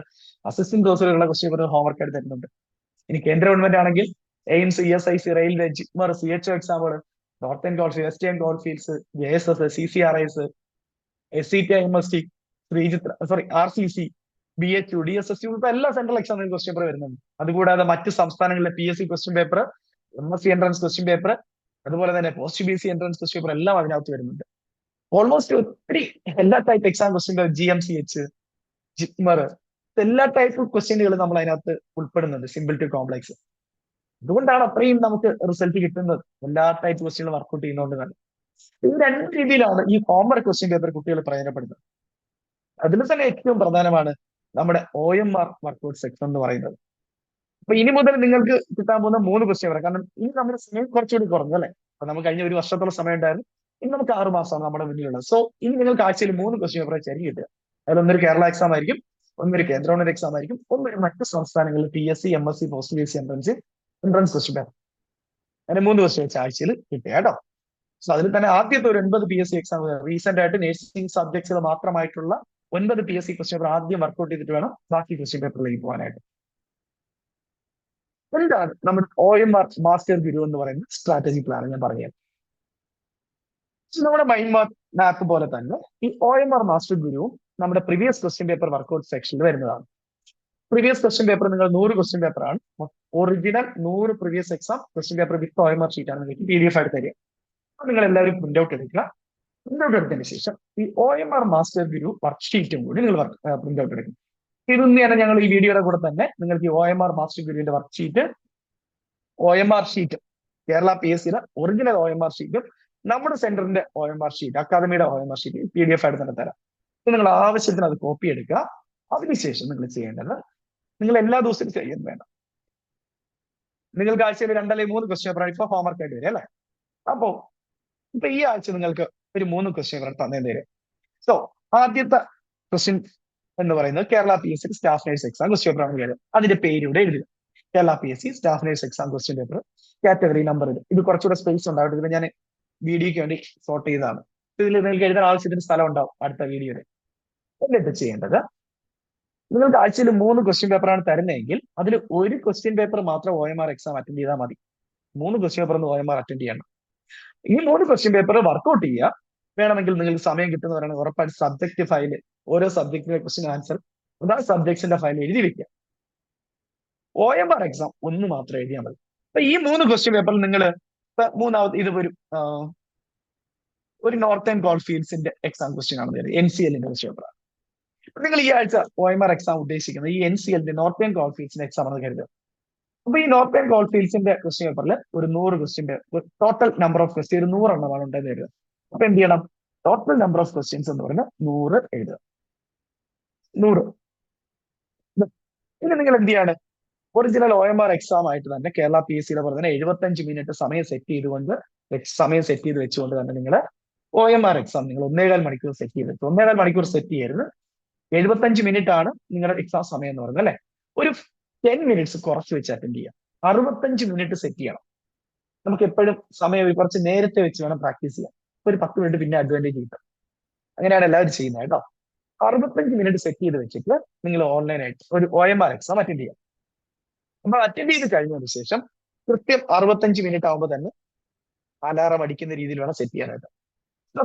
അസിസ്റ്റന്റ് പ്രൊഫസറുള്ള ക്വസ്റ്റ്യൻ പേപ്പർ ഹോംവർക്ക് ആയിട്ട് തരുന്നുണ്ട്. ഇനി കേന്ദ്ര ഗവൺമെന്റ് ആണെങ്കിൽ AIIMS, ESIC, railway, JIPMER, CHO എക്സാമുകൾ, northern coalfield, western coalfields, JSS, CCRIs, SCT, MST, RCC, BHU, DSSU ഇപ്പൊ എല്ലാ സെൻട്രൽ എക്സാമിനും ക്വസ്റ്റ്യൻ പേപ്പർ വരുന്നുണ്ട്. അതുകൂടാതെ മറ്റ് സംസ്ഥാനങ്ങളിലെ PSC question paper, MSc entrance question paper, അതുപോലെ തന്നെ post PSC entrance question paper എല്ലാം അതിനകത്ത് വരുന്നുണ്ട്. ഓൾമോസ്റ്റ് ഒത്തിരി എല്ലാ type exam question, GMCH, JIPMER, എല്ലാ ടൈപ്പ് ക്വസ്റ്റ്യനുകളും നമ്മൾ അതിനകത്ത് ഉൾപ്പെടുന്നുണ്ട്, സിമ്പിൾ ടു കോംപ്ലക്സ്. അതുകൊണ്ടാണ് അത്രയും നമുക്ക് റിസൾട്ട് കിട്ടുന്നത്, എല്ലാ ടൈപ്പ് ക്വസ്റ്റ്യനുകൾ വർക്ക്ഔട്ട് ചെയ്യുന്നതുകൊണ്ട് തന്നെ. ഇത് 2 രീതിയിലാണ് ഈ ഹോംവർക്ക് ക്വസ്റ്റ്യൻ പേപ്പർ കുട്ടികൾ പ്രയോജനപ്പെടുന്നത്. അതിൽ തന്നെ ഏറ്റവും പ്രധാനമാണ് നമ്മുടെ OMR വർക്ക്ഔട്ട് സെക്ഷൻ എന്ന് പറയുന്നത്. അപ്പൊ ഇനി മുതൽ നിങ്ങൾക്ക് കിട്ടാൻ പോകുന്ന 3 ക്വസ്റ്റ്യൻ പേപ്പർ, കാരണം ഇനി നമ്മുടെ സമയം കുറച്ചുകൂടി കുറഞ്ഞു അല്ലെ. അപ്പൊ നമുക്ക് കഴിഞ്ഞ 1 വർഷത്തോളം സമയം ഉണ്ടായിരുന്നു, ഇനി നമുക്ക് 6 മാസമാണ് നമ്മുടെ മുന്നിലുള്ളത്. സോ ഇനി നിങ്ങൾക്ക് ആഴ്ചയിൽ 3 ക്വസ്റ്റ്യൻ പേപ്പർ വെച്ചായിരിക്കും കിട്ടുക. അതിലൊന്നൊരു കേരള എക്സാം ആയിരിക്കും, ഒന്നൊരു കേന്ദ്ര ഗവൺമെന്റ് എക്സാം ആയിരിക്കും, ഒന്നൊരു മറ്റ് സംസ്ഥാനങ്ങളിൽ PSC, MSc, post PSC entrance question paper. അങ്ങനെ 3 ക്വസ്റ്റ്യൻ വെച്ച് ആഴ്ചയിൽ കിട്ടുക കേട്ടോ. സോ അതിൽ തന്നെ ആദ്യത്തെ ഒരു 9 PSC എക്സാം റീസെന്റ് ആയിട്ട് നഴ്സിംഗ് സബ്ജക്ട്സുകൾ മാത്രമായിട്ടുള്ള 9 PSC ക്വസ്റ്റ്യൻ പേപ്പർ ആദ്യം വർക്ക്ഔട്ട് ചെയ്തിട്ട് വേണം ബാക്കി ക്വസ്റ്റ്യൻ പേപ്പറിലേക്ക് പോകാനായിട്ട്. എന്താണ് നമ്മുടെ OMR മാസ്റ്റർ ഗുരു എന്ന് പറയുന്ന സ്ട്രാറ്റജി പ്ലാൻ ഞാൻ പറഞ്ഞത്. നമ്മുടെ മൈൻഡ് മാപ്പ് പോലെ തന്നെ ഈ OMR മാസ്റ്റർ ഗുരുവും നമ്മുടെ പ്രീവിയസ് ക്വസ്റ്റ്യൻ പേപ്പർ വർക്ക്ഔട്ട് സെക്ഷനിൽ വരുന്നതാണ്. പ്രീവിയസ് ക്വസ്റ്റ്യൻ പേപ്പർ നിങ്ങൾ 100 ക്വസ്റ്റ്യൻ പേപ്പർ ആണ്, original 100 previous exam question paper വിത്ത് OMR ഷീറ്റ് ആണ് നിങ്ങൾക്ക് PDF ആയിട്ട് തരിക. അപ്പൊ നിങ്ങൾ എല്ലാവരും പ്രിന്റ് ഔട്ട് എടുക്കുക. പ്രിന്റ് ഔട്ട് എടുത്തതിന് ശേഷം ഈ OMR മാസ്റ്റർ ഗുരു വർക്ക്ഷീറ്റും കൂടി നിങ്ങൾ പ്രിന്റ് ഔട്ട് എടുക്കും. ഇതൊന്നും തന്നെ ഞങ്ങൾ ഈ വീഡിയോയുടെ കൂടെ തന്നെ നിങ്ങൾക്ക് ഈ OMR മാസ്റ്റർ ഗുരുവിന്റെ വർക്ക്ഷീറ്റ്, OMR ഷീറ്റ്, കേരള PSCയുടെ ഒറിജിനൽ OMR ഷീറ്റും നമ്മുടെ സെന്ററിന്റെ OMR ഷീറ്റ്, അക്കാദമിയുടെ OMR ഷീറ്റ് PDF ആയിട്ട് തന്നെ തരാം. നിങ്ങൾ ആവശ്യത്തിന് അത് കോപ്പി എടുക്കുക. അതിനുശേഷം നിങ്ങൾ ചെയ്യേണ്ടത്, നിങ്ങൾ എല്ലാ ദിവസവും ചെയ്യാൻ വേണ്ട, നിങ്ങൾക്ക് ആഴ്ചയിൽ 2 അല്ലെങ്കിൽ 3 ക്വസ്റ്റ്യൻ പേപ്പർ ഇപ്പൊ ഹോംവർക്ക് ആയിട്ട് വരും അല്ലേ? അപ്പോ ഇപ്പൊ ഈ ആഴ്ച നിങ്ങൾക്ക് ഒരു 3 ക്വസ്റ്റ്യൻ പേപ്പർ തന്നെ തരും. സോ ആദ്യത്തെ ക്വസ്റ്റ്യൻ എന്ന് പറയുന്നത് Kerala PSC staff nurse exam question paper ആണ് വരും. അതിന്റെ പേര് ഇവിടെ എഴുതുക, Kerala PSC staff nurse exam question paper, category number. ഇത് കുറച്ചുകൂടെ സ്പേസ് ഉണ്ടാവും. ഇത് ഞാൻ വീഡിയോയ്ക്ക് വേണ്ടി സോർട്ട് ചെയ്തതാണ്. ഇതിൽ നിങ്ങൾക്ക് എഴുതാൻ ആവശ്യത്തിന് സ്ഥലം ഉണ്ടാവും അടുത്ത വീഡിയോയിൽ. എന്നിട്ട് ചെയ്യേണ്ടത്, നിങ്ങൾക്ക് ആഴ്ചയിൽ 3 ക്വസ്റ്റ്യൻ പേപ്പറാണ് തരുന്നതെങ്കിൽ അതിൽ ഒരു ക്വസ്റ്റ്യൻ പേപ്പർ മാത്രം OMR എക്സാം അറ്റൻഡ് ചെയ്താൽ മതി. 3 ക്വസ്റ്റ്യൻ പേപ്പർ ഒന്നും OMR അറ്റൻഡ് ചെയ്യണം. ഈ 3 ക്വസ്റ്റ്യൻ പേപ്പർ വർക്ക്ഔട്ട് ചെയ്യുക. വേണമെങ്കിൽ നിങ്ങൾക്ക് സമയം കിട്ടുന്നവരാണ് ഉറപ്പായിട്ട് സബ്ജക്ട് ഫയൽ, ഓരോ സബ്ജക്റ്റിലെ ക്വസ്റ്റ്യൻ ആൻസർ അതാണ് സബ്ജക്ട്സിന്റെ ഫയൽ എഴുതി വെക്കുക. OMR എക്സാം ഒന്ന് മാത്രം എഴുതിയാൽ മതി. അപ്പൊ ഈ 3 ക്വസ്റ്റ്യൻ പേപ്പറിൽ നിങ്ങൾ മൂന്നാമത് ഇത് ഒരു നോർത്തേൺ ഗോൾഡ് ഫീൽഡ്സിന്റെ എക്സാം ക്വസ്റ്റ്യൻ ആണ് NCLന്റെ ക്വസ്റ്റ്യൻ പേപ്പർ. നിങ്ങൾ ഈ ആഴ്ച OMR എക്സാം ഉദ്ദേശിക്കുന്നത് ഈ NCLന്റെ നോർത്തേൺ ഗോൾഡ് ഫീൽഡ്സിന്റെ എക്സാം ആണ് കരുതുക. അപ്പൊ ഈ നോർത്തേൺ ഗോൾഡ് ഫീൽഡ്സിന്റെ ക്വസ്റ്റ്യൻ പേപ്പറിൽ ഒരു 100 ക്വസ്റ്റ്യന്റെ ടോട്ടൽ നമ്പർ ഓഫ് ക്വസ്റ്റ്യൻ ഒരു 100 എണ്ണമാണ് ഉണ്ടെന്ന് കരുതുക. അപ്പൊ എന്ത് ചെയ്യണം? ടോട്ടൽ നമ്പർ ഓഫ് ക്വസ്റ്റ്യൻസ് എന്ന് പറയുന്നത് 100 എഴുതുക. 100. ഇനി നിങ്ങൾ എന്ത് ചെയ്യാണ്? ഒറിജിനൽ OMR എക്സാം ആയിട്ട് തന്നെ കേരള PSCയുടെ പോലെ തന്നെ 75 മിനിറ്റ് സമയം സെറ്റ് ചെയ്ത് വെച്ചുകൊണ്ട് തന്നെ നിങ്ങൾ OMR എക്സാം നിങ്ങൾ 1.25 മണിക്കൂർ സെറ്റ് ചെയ്ത് വെച്ചു. 1.25 മണിക്കൂർ സെറ്റ് ചെയ്യരുത്. 75 മിനിറ്റ് ആണ് നിങ്ങളുടെ എക്സാം സമയം എന്ന് പറയുന്നത് അല്ലെ? ഒരു 10 മിനിറ്റ്സ് കുറച്ച് വെച്ച് അറ്റൻഡ് ചെയ്യാം. 65 മിനിറ്റ് സെറ്റ് ചെയ്യണം. നമുക്ക് എപ്പോഴും സമയം കുറച്ച് നേരത്തെ വെച്ച് വേണം പ്രാക്ടീസ് ചെയ്യാൻ. ഒരു 10 മിനിറ്റ് പിന്നെ അഡ്വാൻറ്റേജ് കിട്ടും. അങ്ങനെയാണ് എല്ലാവരും ചെയ്യുന്നത് കേട്ടോ. 65 മിനിറ്റ് സെറ്റ് ചെയ്ത് വെച്ചിട്ട് നിങ്ങൾ ഓൺലൈനായിട്ട് ഒരു OMR എക്സാം അറ്റൻഡ് ചെയ്യാം. അപ്പൊ അറ്റൻഡ് ചെയ്ത് കഴിഞ്ഞതിന് ശേഷം കൃത്യം 65 മിനിറ്റ് ആകുമ്പോൾ തന്നെ അലാറം അടിക്കുന്ന രീതിയിൽ വേണം സെറ്റ് ചെയ്യാനായിട്ട്.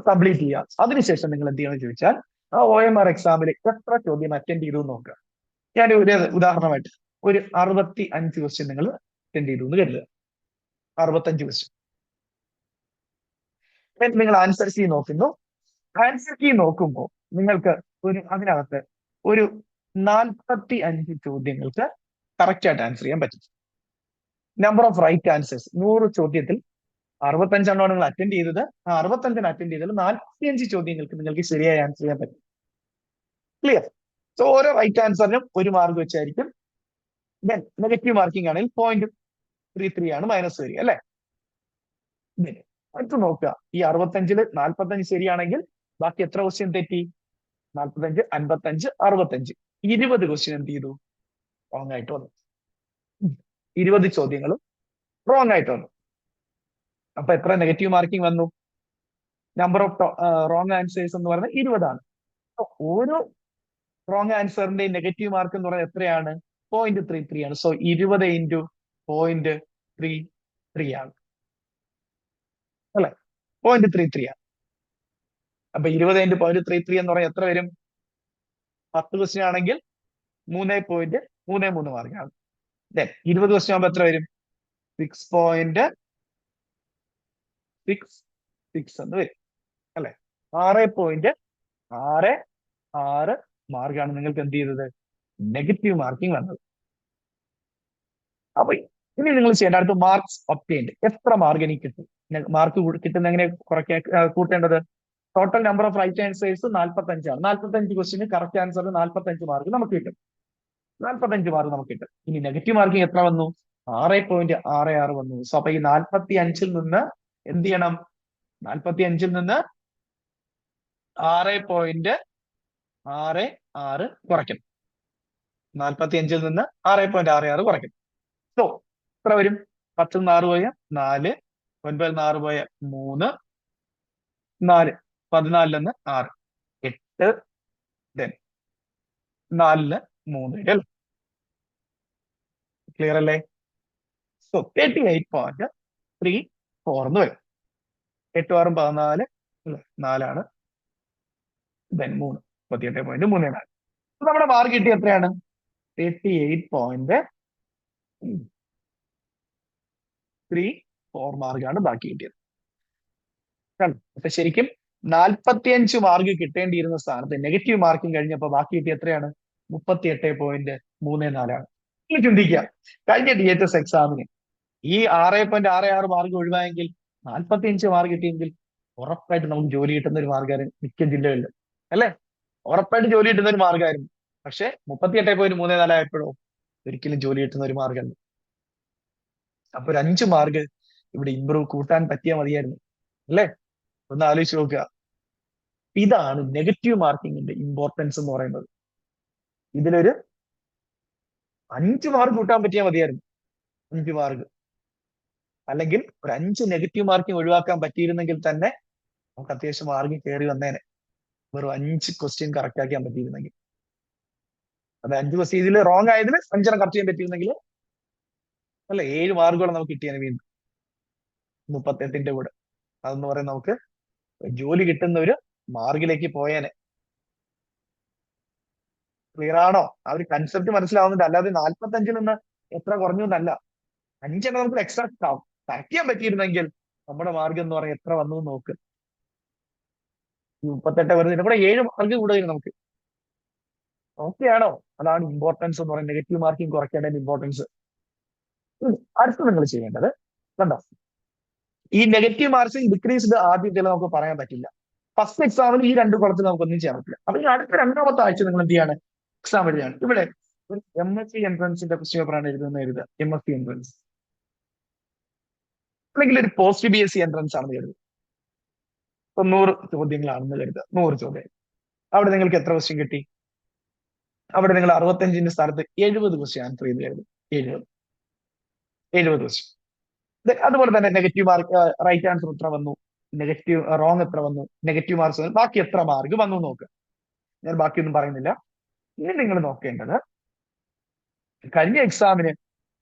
കംപ്ലീറ്റ് ചെയ്യാം. അതിനുശേഷം നിങ്ങൾ എന്ത് ചെയ്യണമെന്ന് ചോദിച്ചാൽ ആ OMR എക്സാമിൽ എത്ര ചോദ്യം അറ്റൻഡ് ചെയ്തു നോക്കുക. ഞാൻ ഒരു ഉദാഹരണമായിട്ട് ഒരു 65 ക്വസ്റ്റ്യൻ നിങ്ങൾ അറ്റൻഡ് ചെയ്തു എന്ന് കരുതുക. 65 ക്വസ്റ്റ്യൻ നിങ്ങൾ ആൻസർ കീ നോക്കുന്നു. ആൻസർ കീ നോക്കുമ്പോൾ നിങ്ങൾക്ക് അതിനകത്ത് ഒരു 45 ചോദ്യങ്ങൾക്ക് കറക്റ്റ് ആയിട്ട് ആൻസർ ചെയ്യാൻ പറ്റും. നമ്പർ ഓഫ് റൈറ്റ് ആൻസേഴ്സ് 100 ചോദ്യത്തിൽ 65 എണ്ണമാണ് നിങ്ങൾ അറ്റൻഡ് ചെയ്തത്. ആ 65 അറ്റൻഡ് ചെയ്തതിൽ 45 ചോദ്യങ്ങൾക്ക് നിങ്ങൾക്ക് ശരിയായി ആൻസർ ചെയ്യാൻ പറ്റും. ക്ലിയർ? സോ ഓരോ റൈറ്റ് ആൻസറിനും 1 മാർക്ക് വെച്ചായിരിക്കും. ദെൻ നെഗറ്റീവ് മാർക്കിംഗ് ആണെങ്കിൽ 0.33 ആണ് മൈനസ് വരിക അല്ലെ? അടുത്ത് നോക്കുക, ഈ 65-ൽ 45 ശരിയാണെങ്കിൽ ബാക്കി എത്ര ക്വസ്റ്റ്യൻ തെറ്റി? 45, 55, 65, 20 ക്വസ്റ്റ്യൻ എന്ത് ചെയ്തു? റോങ് ആയിട്ട് വന്നു. 20 ചോദ്യങ്ങളും റോങ് ആയിട്ട് വന്നു. അപ്പൊ എത്ര നെഗറ്റീവ് മാർക്കിംഗ് വന്നു? നമ്പർ ഓഫ് റോങ് ആൻസേഴ്സ് എന്ന് പറയുന്നത് 20 ആണ്. ഓരോ റോങ് ആൻസറിന്റെ നെഗറ്റീവ് മാർക്ക് എന്ന് പറയുന്നത് എത്രയാണ്? 0.33 ആണ്. സോ 20 ഇൻറ്റു 0.33 ആണ് അല്ലെ? 0.33 ആണ്. അപ്പൊ 20 ഇൻറ്റു 0.33 എന്ന് പറഞ്ഞാൽ എത്ര വരും? 10 ക്വസ്റ്റ്യൻ ആണെങ്കിൽ 3.33 മാർക്കാണ്. 20 ക്വസ്റ്റ്യൻ ആകുമ്പോൾ എത്ര വരും? 6.66 എന്ന് വരും അല്ലെ? 6.66 മാർക്കാണ് നിങ്ങൾക്ക് എന്ത് ചെയ്തത്? നെഗറ്റീവ് മാർക്കിംഗ് വന്നത്. അപ്പൊ ഇനി നിങ്ങൾ ചെയ്യേണ്ട അടുത്ത് മാർക്സ് ഒബ്റ്റെയിൻഡ്. എത്ര മാർക്ക് എനിക്ക് കിട്ടും? മാർക്ക് കിട്ടുന്ന എങ്ങനെ കൂട്ടേണ്ടത്? Total number of right answers 45 ആണ്. 45 ക്വസ്റ്റിന് കറക്റ്റ് ആൻസറിന് 45 മാർക്ക് നമുക്ക് കിട്ടും. 45 മാർക്ക് നമുക്ക് കിട്ടും. ഇനി നെഗറ്റീവ് മാർക്കിംഗ് എത്ര വന്നു? 6.66 വന്നു. സോ അപ്പൊ ഈ 45-ൽ നിന്ന് എന്ത് ചെയ്യണം? 45-ൽ നിന്ന് 6.66 കുറയ്ക്കണം. 45-ൽ നിന്ന് 6.66 കുറയ്ക്കണം. സോ എത്ര വരും? 10 6 പോയ 4, 9 6 പോയ 3, 4, 14 നിന്ന് 6, 8, ദെൻ 4 3 അല്ലേ? ക്ലിയർ അല്ലേ? സോ 38.34 എന്ന് വരും. 8 6 14 അല്ലെ? 4 ദെൻ 3 38.34. നമ്മുടെ മാർക്ക് കിട്ടിയ എത്രയാണ്? 38.34 മാർക്കാണ് ബാക്കി കിട്ടിയത്. അപ്പൊ ശരിക്കും 45 മാർക്ക് കിട്ടേണ്ടിയിരുന്ന സ്ഥാനത്ത് നെഗറ്റീവ് മാർക്കിംഗ് കഴിഞ്ഞപ്പോൾ ബാക്കി കിട്ടിയ എത്രയാണ്? 38.34 ഇനി ചിന്തിക്കുക, കഴിഞ്ഞ DHS എക്സാമിന് ഈ 6.66 മാർക്ക് ഒഴിവായെങ്കിൽ 45 മാർക്ക് കിട്ടിയെങ്കിൽ ഉറപ്പായിട്ട് നമുക്ക് ജോലി കിട്ടുന്ന ഒരു മാർഗമായിരുന്നു മിക്ക ജില്ലകളിലും, അല്ലെ? ഉറപ്പായിട്ട് ജോലി കിട്ടുന്ന ഒരു മാർഗമായിരുന്നു. പക്ഷെ 38.34 ആയപ്പോഴോ ഒരിക്കലും ജോലി കിട്ടുന്ന ഒരു മാർഗമല്ല. അപ്പൊ ഒരു 5 മാർക്ക് ഇവിടെ ഇമ്പ്രൂവ് കൂട്ടാൻ പറ്റിയാൽ മതിയായിരുന്നു, അല്ലെ? ഒന്ന് ആലോചിച്ച് നോക്കുക. ഇതാണ് നെഗറ്റീവ് മാർക്കിങ്ങിന്റെ ഇമ്പോർട്ടൻസ് എന്ന് പറയുന്നത്. ഇതിലൊരു 5 മാർക്ക് കൂട്ടാൻ പറ്റിയാൽ മതിയായിരുന്നു, 5 മാർക്ക്. അല്ലെങ്കിൽ ഒരു 5 നെഗറ്റീവ് മാർക്കിംഗ് ഒഴിവാക്കാൻ പറ്റിയിരുന്നെങ്കിൽ തന്നെ നമുക്ക് അത്യാവശ്യം മാർക്ക് കയറി വന്നേനെ. വെറും 5 ക്വസ്റ്റ്യൻ കറക്റ്റ് ആക്കാൻ പറ്റിയിരുന്നെങ്കിൽ, അത് 5 ക്വസ്റ്റ്യൻ ഇതിൽ റോങ് ആയതിന് 5 കറക്റ്റ് ചെയ്യാൻ പറ്റിയിരുന്നെങ്കിൽ അല്ല 7 മാർക്കുകൾ നമുക്ക് കിട്ടിയാണ് വീണ്ടും 38ന്റെ കൂടെ. അതെന്ന് പറയുന്നത് നമുക്ക് ജോലി കിട്ടുന്ന ഒരു മാർഗിലേക്ക് പോയേനെ. ക്ലിയർ ആണോ? ആ ഒരു കൺസെപ്റ്റ് മനസ്സിലാവുന്നുണ്ട്. അല്ലാതെ 45 നിന്ന് എത്ര കുറഞ്ഞു എന്നല്ല, 5 നമുക്ക് എക്സ്ട്രാ കറക്റ്റ് ചെയ്യാൻ പറ്റിയിരുന്നെങ്കിൽ നമ്മുടെ മാർഗം എന്ന് പറയാൻ എത്ര വന്നു നോക്ക്. 38 വരുന്നതിന് കൂടെ 7 മാർക്ക് കൂടുതൽ നമുക്ക്. ഓക്കെ ആണോ? അതാണ് ഇമ്പോർട്ടൻസ് എന്ന് പറയുന്നത്, നെഗറ്റീവ് മാർക്കിംഗ് കുറയ്ക്കേണ്ടതിന്റെ ഇമ്പോർട്ടൻസ്. അടുത്ത് നിങ്ങൾ ചെയ്യേണ്ടത് കണ്ടോ, ഈ നെഗറ്റീവ് മാർക്സിംഗ് ഡിക്രീസ്ഡ് ആദ്യത്തിൽ നമുക്ക് പറയാൻ പറ്റില്ല. ഫസ്റ്റ് എക്സാമിന് ഈ 2 കുളത്തിൽ നമുക്കൊന്നും ചെയ്യാൻ പറ്റില്ല. അപ്പൊ ഈ അടുത്ത 2ാമത്തെ ആഴ്ച നിങ്ങൾ എന്ത് ചെയ്യാണ്? എക്സാം എഴുതിയാണ്. ഇവിടെ ഒരു MSc എൻട്രൻസിന്റെ ക്വസ്റ്റ്യൻ പേപ്പറാണ് എഴുതുക. MSc എൻട്രൻസ് അല്ലെങ്കിൽ ഒരു പോസ്റ്റ് BSc എൻട്രൻസ് ആണെന്ന് കരുതുക. ഇപ്പൊ 100 ചോദ്യങ്ങളാണെന്ന് കരുതുക, 100 ചോദ്യം. അവിടെ നിങ്ങൾക്ക് എത്ര ക്വസ്റ്റ്യൻ കിട്ടി? അവിടെ നിങ്ങൾ 65ന്റെ സ്ഥാനത്ത് 70 ക്വസ്റ്റ്യൻ ആൻസർ ചെയ്ത് കരുതും. 70 ക്വസ്റ്റ്യൻ. അതുപോലെ തന്നെ നെഗറ്റീവ് മാർക്ക്, റൈറ്റ് ആൻസർ എത്ര വന്നു, നെഗറ്റീവ് റോങ് എത്ര വന്നു, നെഗറ്റീവ് മാർക്സ് ബാക്കി എത്ര മാർക്ക് വന്നു നോക്കുക. ഞാൻ ബാക്കിയൊന്നും പറയുന്നില്ല. ഇനി നിങ്ങൾ നോക്കേണ്ടത് കഴിഞ്ഞ എക്സാമിന്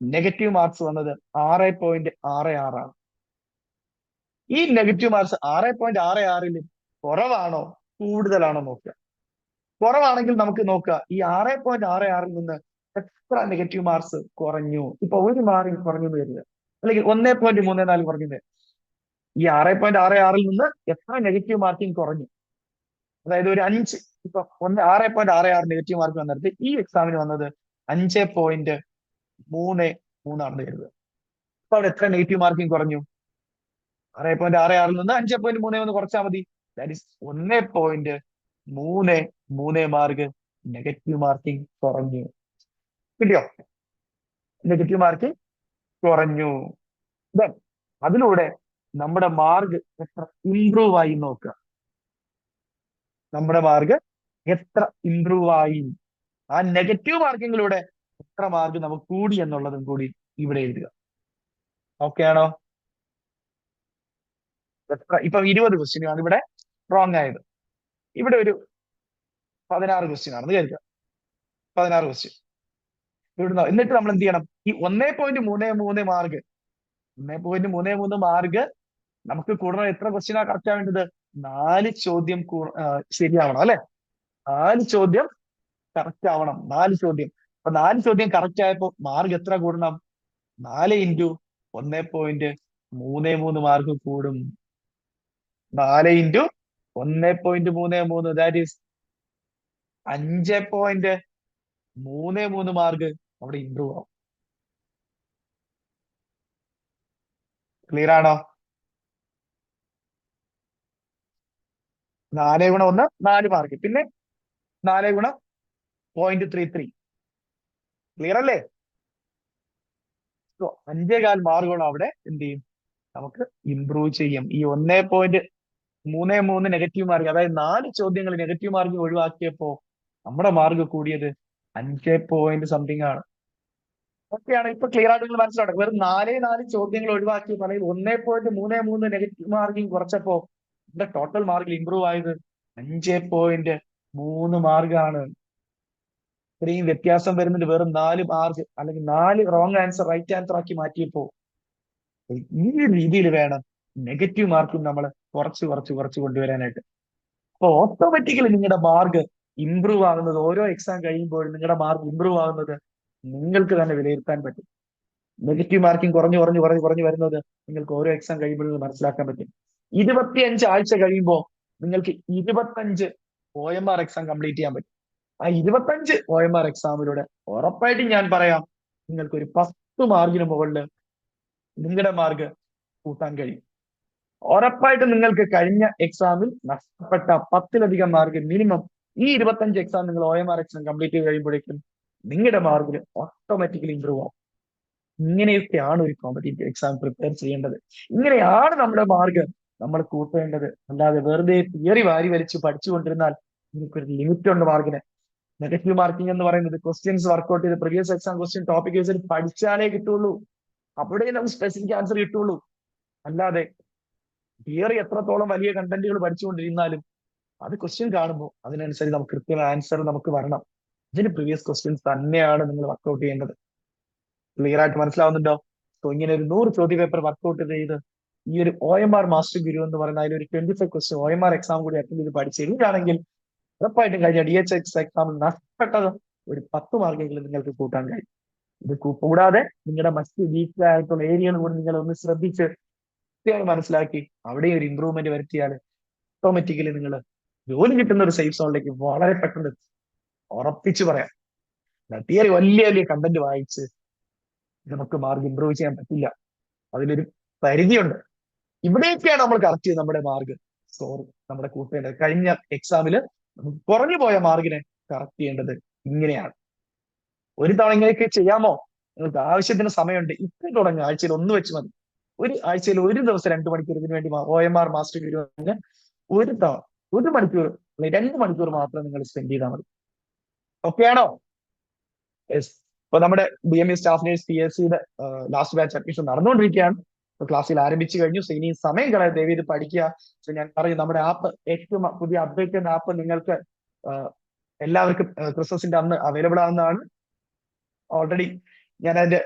നെഗറ്റീവ് മാർക്സ് വന്നത് 6.66 ആണ്. ഈ നെഗറ്റീവ് മാർക്സ് 6.66 കുറവാണോ കൂടുതലാണോ നോക്കുക. കുറവാണെങ്കിൽ നമുക്ക് നോക്കുക ഈ 6.66 നിന്ന് എത്ര നെഗറ്റീവ് മാർക്സ് കുറഞ്ഞു. ഇപ്പൊ 1 മാർക്ക് കുറഞ്ഞു വരിക, അല്ലെങ്കിൽ 1.34 കുറഞ്ഞത്. ഈ 6.66 നിന്ന് എത്ര നെഗറ്റീവ് മാർക്കിംഗ് കുറഞ്ഞു, അതായത് ഒരു 5. ഇപ്പൊ 6.66 നെഗറ്റീവ് മാർക്ക് വന്നിട്ട് ഈ എക്സാമിന് വന്നത് 5.33 ആണെന്ന് കരുതുക. അപ്പൊ അവിടെ എത്ര നെഗറ്റീവ് മാർക്കിംഗ് കുറഞ്ഞു? 6.66 നിന്ന് 5.33 കുറച്ചാൽ മതി. That is 1.33 mark negative marking കുറഞ്ഞു. കിട്ടിയോ? നെഗറ്റീവ് മാർക്കിംഗ് കുറഞ്ഞു. അതിലൂടെ നമ്മുടെ മാർക്ക് എത്ര ഇംപ്രൂവ് ആയി നോക്കുക. നമ്മുടെ മാർക്ക് എത്ര ഇംപ്രൂവ് ആയി, ആ നെഗറ്റീവ് മാർക്കിങ്ങിലൂടെ എത്ര മാർക്ക് നമുക്ക് കൂടി എന്നുള്ളതും കൂടി ഇവിടെ എഴുതുക. ഓക്കെ ആണോ? ഇപ്പൊ 20 ക്വസ്റ്റ്യൻ ആണ് ഇവിടെ റോങ് ആയത്. ഇവിടെ ഒരു 16 ക്വസ്റ്റ്യൻ ആണെന്ന് കരുതുക. 16 ക്വസ്റ്റ്യൻ ഇവിടുന്ന്. എന്നിട്ട് നമ്മൾ എന്ത് ചെയ്യണം? ഈ 1.33 മാർക്ക് 1.33 മാർക്ക് നമുക്ക് കൂടണം. എത്ര ക്വസ്റ്റ്യനാ കറക്റ്റ് ആവേണ്ടത്? 4 ചോദ്യം ശരിയാവണം, അല്ലെ? 4 ചോദ്യം കറക്റ്റ് ആവണം. 4 ചോദ്യം. അപ്പൊ 4 ചോദ്യം കറക്റ്റ് ആയപ്പോ മാർക്ക് എത്ര കൂടണം? 4 × 1.33 മാർക്ക് കൂടും. 4 × 1.33 ദാറ്റ് ഈസ് 5.33 മാർക്ക് അവിടെ ഇംപ്രൂവ് ആവും. ക്ലിയർ ആണോ? 4 × 1 4 മാർക്ക്, പിന്നെ 4 × 0.33. ക്ലിയർ അല്ലേ? 5.25 മാർക്കുകൾ അവിടെ എന്ത് ചെയ്യും? നമുക്ക് ഇംപ്രൂവ് ചെയ്യും. ഈ 1.33 നെഗറ്റീവ് മാർക്ക്, അതായത് 4 ചോദ്യങ്ങൾ നെഗറ്റീവ് മാർക്ക് ഒഴിവാക്കിയപ്പോ നമ്മുടെ മാർക്ക് കൂടിയത് 5 സംതിങ് ആണ്. ഓക്കെയാണ്? ഇപ്പൊ ക്ലിയർ ആയിട്ട് നിങ്ങൾ മനസ്സിലാവും. വെറും 4 ചോദ്യങ്ങൾ ഒഴിവാക്കി അല്ലെങ്കിൽ 1.33 നെഗറ്റീവ് മാർക്കിംഗ് കുറച്ചപ്പോ നമ്മുടെ ടോട്ടൽ മാർക്കിൽ ഇംപ്രൂവ് ആയത് 5.3 മാർക്കാണ്. ഇത്രയും വ്യത്യാസം വരുന്നുണ്ട് വെറും 4 മാർക്ക്, അല്ലെങ്കിൽ 4 റോങ് ആൻസർ റൈറ്റ് ആൻസർ ആക്കി മാറ്റിയപ്പോ. ഈ രീതിയിൽ വേണം നെഗറ്റീവ് മാർക്കും നമ്മൾ കുറച്ച് കൊണ്ടുവരാനായിട്ട്. അപ്പൊ ഓട്ടോമാറ്റിക്കലി നിങ്ങളുടെ മാർക്ക് ഇംപ്രൂവ് ആകുന്നത്, ഓരോ എക്സാം കഴിയുമ്പോഴും നിങ്ങളുടെ മാർക്ക് ഇംപ്രൂവ് ആകുന്നത് നിങ്ങൾക്ക് തന്നെ വിലയിരുത്താൻ പറ്റും. നെഗറ്റീവ് മാർക്കിംഗ് കുറഞ്ഞു വരുന്നത് നിങ്ങൾക്ക് ഓരോ എക്സാം കഴിയുമ്പോഴും മനസ്സിലാക്കാൻ പറ്റും. 25 ആഴ്ച കഴിയുമ്പോൾ നിങ്ങൾക്ക് 25 OMR എക്സാം കംപ്ലീറ്റ് ചെയ്യാൻ പറ്റും. ആ 25 OMR എക്സാമിലൂടെ ഉറപ്പായിട്ടും ഞാൻ പറയാം, നിങ്ങൾക്ക് ഒരു 10 മാർക്കിന് മുകളിൽ നിങ്ങളുടെ മാർക്ക് കൂട്ടാൻ കഴിയും. ഉറപ്പായിട്ടും നിങ്ങൾക്ക് കഴിഞ്ഞ എക്സാമിൽ നഷ്ടപ്പെട്ട 10ലധികം മാർക്ക് മിനിമം ഈ 25 എക്സാം നിങ്ങൾ OMR എക്സാം കംപ്ലീറ്റ് ചെയ്ത് കഴിയുമ്പോഴേക്കും നിങ്ങളുടെ മാർക്കിൽ ഓട്ടോമാറ്റിക്കലി ഇമ്പ്രൂവ് ആവും. ഇങ്ങനെയൊക്കെയാണ് ഒരു കോമ്പറ്റേറ്റീവ് എക്സാം പ്രിപ്പയർ ചെയ്യേണ്ടത്. ഇങ്ങനെയാണ് നമ്മുടെ മാർക്ക് നമ്മൾ കൂട്ടേണ്ടത്. അല്ലാതെ വെറുതെ തിയറി വാരി വലിച്ച് പഠിച്ചുകൊണ്ടിരുന്നാൽ നിങ്ങൾക്കൊരു ലിമിറ്റ് ഉണ്ട് മാർക്കിന്. നെഗറ്റീവ് മാർക്കിംഗ് എന്ന് പറയുന്നത് ക്വസ്റ്റ്യൻസ് വർക്ക്ഔട്ട് ചെയ്ത് പ്രീവിയസ് എക്സാം ക്വസ്റ്റ്യൻ ടോപ്പിക് വെച്ചിട്ട് പഠിച്ചാലേ കിട്ടുള്ളൂ. അവിടെ നമുക്ക് സ്പെസിഫിക് ആൻസർ കിട്ടുള്ളൂ. അല്ലാതെ തിയറി എത്രത്തോളം വലിയ കണ്ടന്റുകൾ പഠിച്ചുകൊണ്ടിരുന്നാലും അത് ക്വസ്റ്റ്യൻ കാണുമ്പോൾ അതിനനുസരിച്ച് നമുക്ക് കൃത്യമായ ആൻസർ നമുക്ക് വരണം. ഇതിന് പ്രീവിയസ് ക്വസ്റ്റ്യൻസ് തന്നെയാണ് നിങ്ങൾ വർക്ക്ഔട്ട് ചെയ്യേണ്ടത്. ക്ലിയർ ആയിട്ട് മനസ്സിലാവുന്നുണ്ടോ? സോ ഇങ്ങനെ ഒരു 100 ചോദ്യ പേപ്പർ വർക്ക്ഔട്ട് ചെയ്ത് ഈ ഒരു OMR മാസ്റ്റർ ഗുരു എന്ന് പറയുന്ന അതിൽ ഒരു 25 ക്വസ്റ്റ്യൻ OMR എക്സാം കൂടി അറ്റൻഡ് ചെയ്ത് പഠിച്ചെടുക്കുകയാണെങ്കിൽ ഉറപ്പായിട്ടും കഴിഞ്ഞ DHX എക്സാമിൽ നഷ്ടപ്പെട്ടത് ഒരു 10 മാർക്കെങ്കിലും നിങ്ങൾക്ക് കൂട്ടാൻ കഴിയും. ഇത് കൂടാതെ നിങ്ങളുടെ മറ്റ് വീക്ക് ആയിട്ടുള്ള ഏരിയകൾ കൂടി നിങ്ങൾ ഒന്ന് ശ്രദ്ധിച്ച് കൃത്യമായി മനസ്സിലാക്കി അവിടെ ഒരു ഇമ്പ്രൂവ്മെന്റ് വരുത്തിയാൽ ഓട്ടോമാറ്റിക്കലി നിങ്ങൾ ജോലി കിട്ടുന്ന ഒരു സേഫ് സോണിലേക്ക് വളരെ പെട്ടെന്ന് ഉറപ്പിച്ച് പറയാം. തിയറി വലിയ വലിയ കണ്ടന്റ് വായിച്ച് നമുക്ക് മാർക്ക് ഇമ്പ്രൂവ് ചെയ്യാൻ പറ്റില്ല. അതിലൊരു പരിധിയുണ്ട്. ഇവിടെയൊക്കെയാണ് നമ്മൾ കറക്റ്റ് ചെയ്ത് നമ്മുടെ മാർക്ക് സ്കോർ നമ്മുടെ കൂട്ടേണ്ടത്. കഴിഞ്ഞ എക്സാമിൽ കുറഞ്ഞു പോയ മാർക്കിനെ കറക്റ്റ് ചെയ്യേണ്ടത് ഇങ്ങനെയാണ്. ഒരു തവണ ഇങ്ങനെയൊക്കെ ചെയ്യാമോ? നിങ്ങൾക്ക് ആവശ്യത്തിന് സമയമുണ്ട്. ഇപ്പം തുടങ്ങുക. ആഴ്ചയിൽ 1 വെച്ച് മതി. ഒരു ആഴ്ചയിൽ ഒരു ദിവസം 2 മണിക്കൂർ ഇതിനു വേണ്ടി OMR മാസ്റ്റർ ഗുരുവിന് ഒരു തവണ 1 മണിക്കൂർ 2 മണിക്കൂർ മാത്രം നിങ്ങൾ സ്പെൻഡ് ചെയ്താൽ മതി. ഓക്കെ ആണോ? യെസ്. ഇപ്പൊ നമ്മുടെ BME സ്റ്റാഫ് നേഴ്സ് PSCയുടെ ലാസ്റ്റ് ബാച്ച് അഡ്മിഷൻ നടന്നുകൊണ്ടിരിക്കുകയാണ്. ക്ലാസ്സിൽ ആരംഭിച്ചു കഴിഞ്ഞു. സോ ഇനി സമയം കളയാതെ ദയവ് ഇത് പഠിക്കുക. സോ ഞാൻ പറയും, നമ്മുടെ ആപ്പ് ഏറ്റവും പുതിയ അപ്ഡേറ്റഡ് ആപ്പ് നിങ്ങൾക്ക് എല്ലാവർക്കും ക്രിസ്മസിന്റെ അന്ന് അവൈലബിൾ ആവുന്നതാണ്. ഓൾറെഡി ഞാൻ അതിന്റെ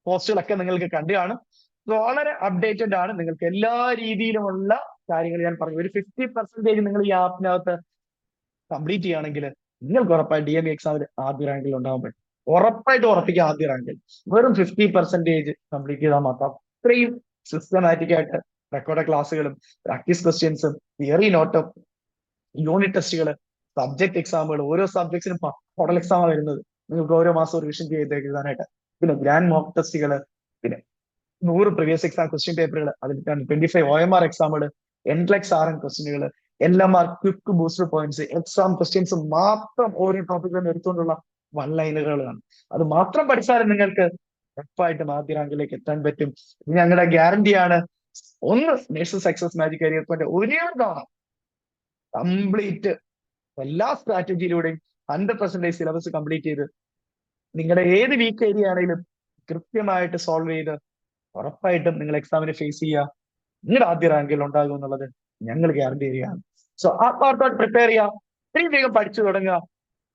പോസ്റ്റുകളൊക്കെ നിങ്ങൾക്ക് കണ്ടു കാണും. വളരെ അപ്ഡേറ്റഡ് ആണ്. നിങ്ങൾക്ക് എല്ലാ രീതിയിലുമുള്ള കാര്യങ്ങൾ ഞാൻ പറഞ്ഞു. ഒരു 50% നിങ്ങൾ ഈ ആപ്പിനകത്ത് കംപ്ലീറ്റ് ചെയ്യുകയാണെങ്കിൽ നിങ്ങൾക്ക് ഉറപ്പായി DME എക്സാമിൽ ആദ്യ റാങ്കിൽ ഉണ്ടാവാൻ പറ്റും. ഉറപ്പായിട്ട് ഉറപ്പിക്കുക ആദ്യ റാങ്കിൽ. വെറും 50% കംപ്ലീറ്റ് ചെയ്താൽ മാത്രം. അത്രയും സിസ്റ്റമാറ്റിക് ആയിട്ട് റെക്കോർഡ് ക്ലാസ്സുകളും പ്രാക്ടീസ് ക്വസ്റ്റ്യൻസും തിയറി നോട്ടും യൂണിറ്റ് ടെസ്റ്റുകൾ സബ്ജക്ട് എക്സാമുകൾ ഓരോ സബ്ജക്ട്സിനും മോഡൽ എക്സാമാണ് വരുന്നത്. നിങ്ങൾക്ക് ഓരോ മാസവും റിവിഷൻ ചെയ്ത് എഴുതാനായിട്ട്. പിന്നെ ഗ്രാൻഡ് മോക്ക് ടെസ്റ്റുകൾ, പിന്നെ 100 പ്രീവിയസ് എക്സാം ക്വസ്റ്റ്യൻ പേപ്പറുകൾ, അതിൽ 25 OMR എക്സാമുകൾ, NCLEX RN ക്വസ്റ്റ്യനുകൾ, LMR quick booster points, exam questions മാത്രം ഓരോ ടോപ്പിക്കിലും എടുത്തുകൊണ്ടുള്ള 1 ലൈനുകളാണ്. അത് മാത്രം പഠിച്ചാലും നിങ്ങൾക്ക് ഉറപ്പായിട്ടും ആദ്യ റാങ്കിലേക്ക് എത്താൻ പറ്റും. ഇത് ഞങ്ങളുടെ ഗ്യാരണ്ടിയാണ്. ഒന്ന് nurses success magic career point ഒരേ തവണ കംപ്ലീറ്റ് എല്ലാ സ്ട്രാറ്റജിയിലൂടെയും 100% സിലബസ് കംപ്ലീറ്റ് ചെയ്ത് നിങ്ങളുടെ ഏത് വീക്ക് ഏരിയ ആണെങ്കിലും കൃത്യമായിട്ട് സോൾവ് ചെയ്ത് ഉറപ്പായിട്ടും നിങ്ങൾ എക്സാമിനെ ഫേസ് ചെയ്യുക. നിങ്ങളുടെ ആദ്യ റാങ്കിൽ ഉണ്ടാകും എന്നുള്ളത് ഞങ്ങൾ ഗ്യാരണ്ടി ചെയ്യുകയാണ്. സോ ആത്മാർത്ഥമായിട്ട് പ്രിപ്പയർ ചെയ്യുക. ഇത്രയും വേഗം പഠിച്ചു തുടങ്ങുക.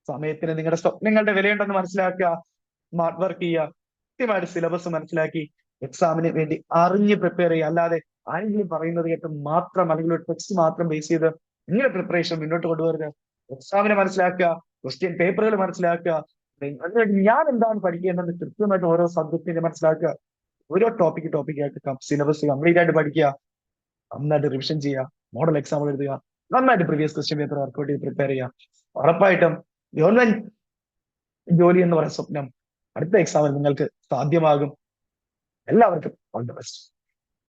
സമയത്തിന് നിങ്ങളുടെ സ്വപ്നങ്ങളുടെ വിലയുണ്ടെന്ന് മനസ്സിലാക്കുക. സ്മാർട്ട് വർക്ക് ചെയ്യുക. കൃത്യമായിട്ട് സിലബസ് മനസ്സിലാക്കി എക്സാമിന് വേണ്ടി അറിഞ്ഞ് പ്രിപ്പയർ ചെയ്യുക. അല്ലാതെ ആരെങ്കിലും പറയുന്നത് കേട്ട് മാത്രം അല്ലെങ്കിൽ ഒരു ടെക്സ്റ്റ് മാത്രം ബേസ് ചെയ്ത് നിങ്ങളുടെ പ്രിപ്പറേഷൻ മുന്നോട്ട് കൊണ്ടുവരുന്നത്. എക്സാമിനെ മനസ്സിലാക്കുക, ക്വസ്റ്റ്യൻ പേപ്പറുകൾ മനസ്സിലാക്കുക, അതിനുവേണ്ടി ഞാൻ എന്താണ് പഠിക്കേണ്ടത് കൃത്യമായിട്ട് ഓരോ സബ്ജക്റ്റിനെ മനസ്സിലാക്കുക. ഓരോ ടോപ്പിക്കായിട്ട് സിലബസ് കംപ്ലീറ്റ് ആയിട്ട് പഠിക്കുക, നന്നായിട്ട് റിവിഷൻ ചെയ്യുക, മോഡൽ എക്സാമ്പിൾ എഴുതുക, നന്നായിട്ട് പ്രീവിയസ് ക്വസ്റ്റ്യൻ പേപ്പർ വർക്ക്ഔട്ട് ചെയ്ത് പ്രിപ്പയർ ചെയ്യുക. ഉറപ്പായിട്ടും ഗവൺമെന്റ് ജോലി എന്ന് പറയുന്ന സ്വപ്നം അടുത്ത എക്സാമിൽ നിങ്ങൾക്ക് സാധ്യമാകും. എല്ലാവർക്കും ഓൾ ദി ബെസ്റ്റ്.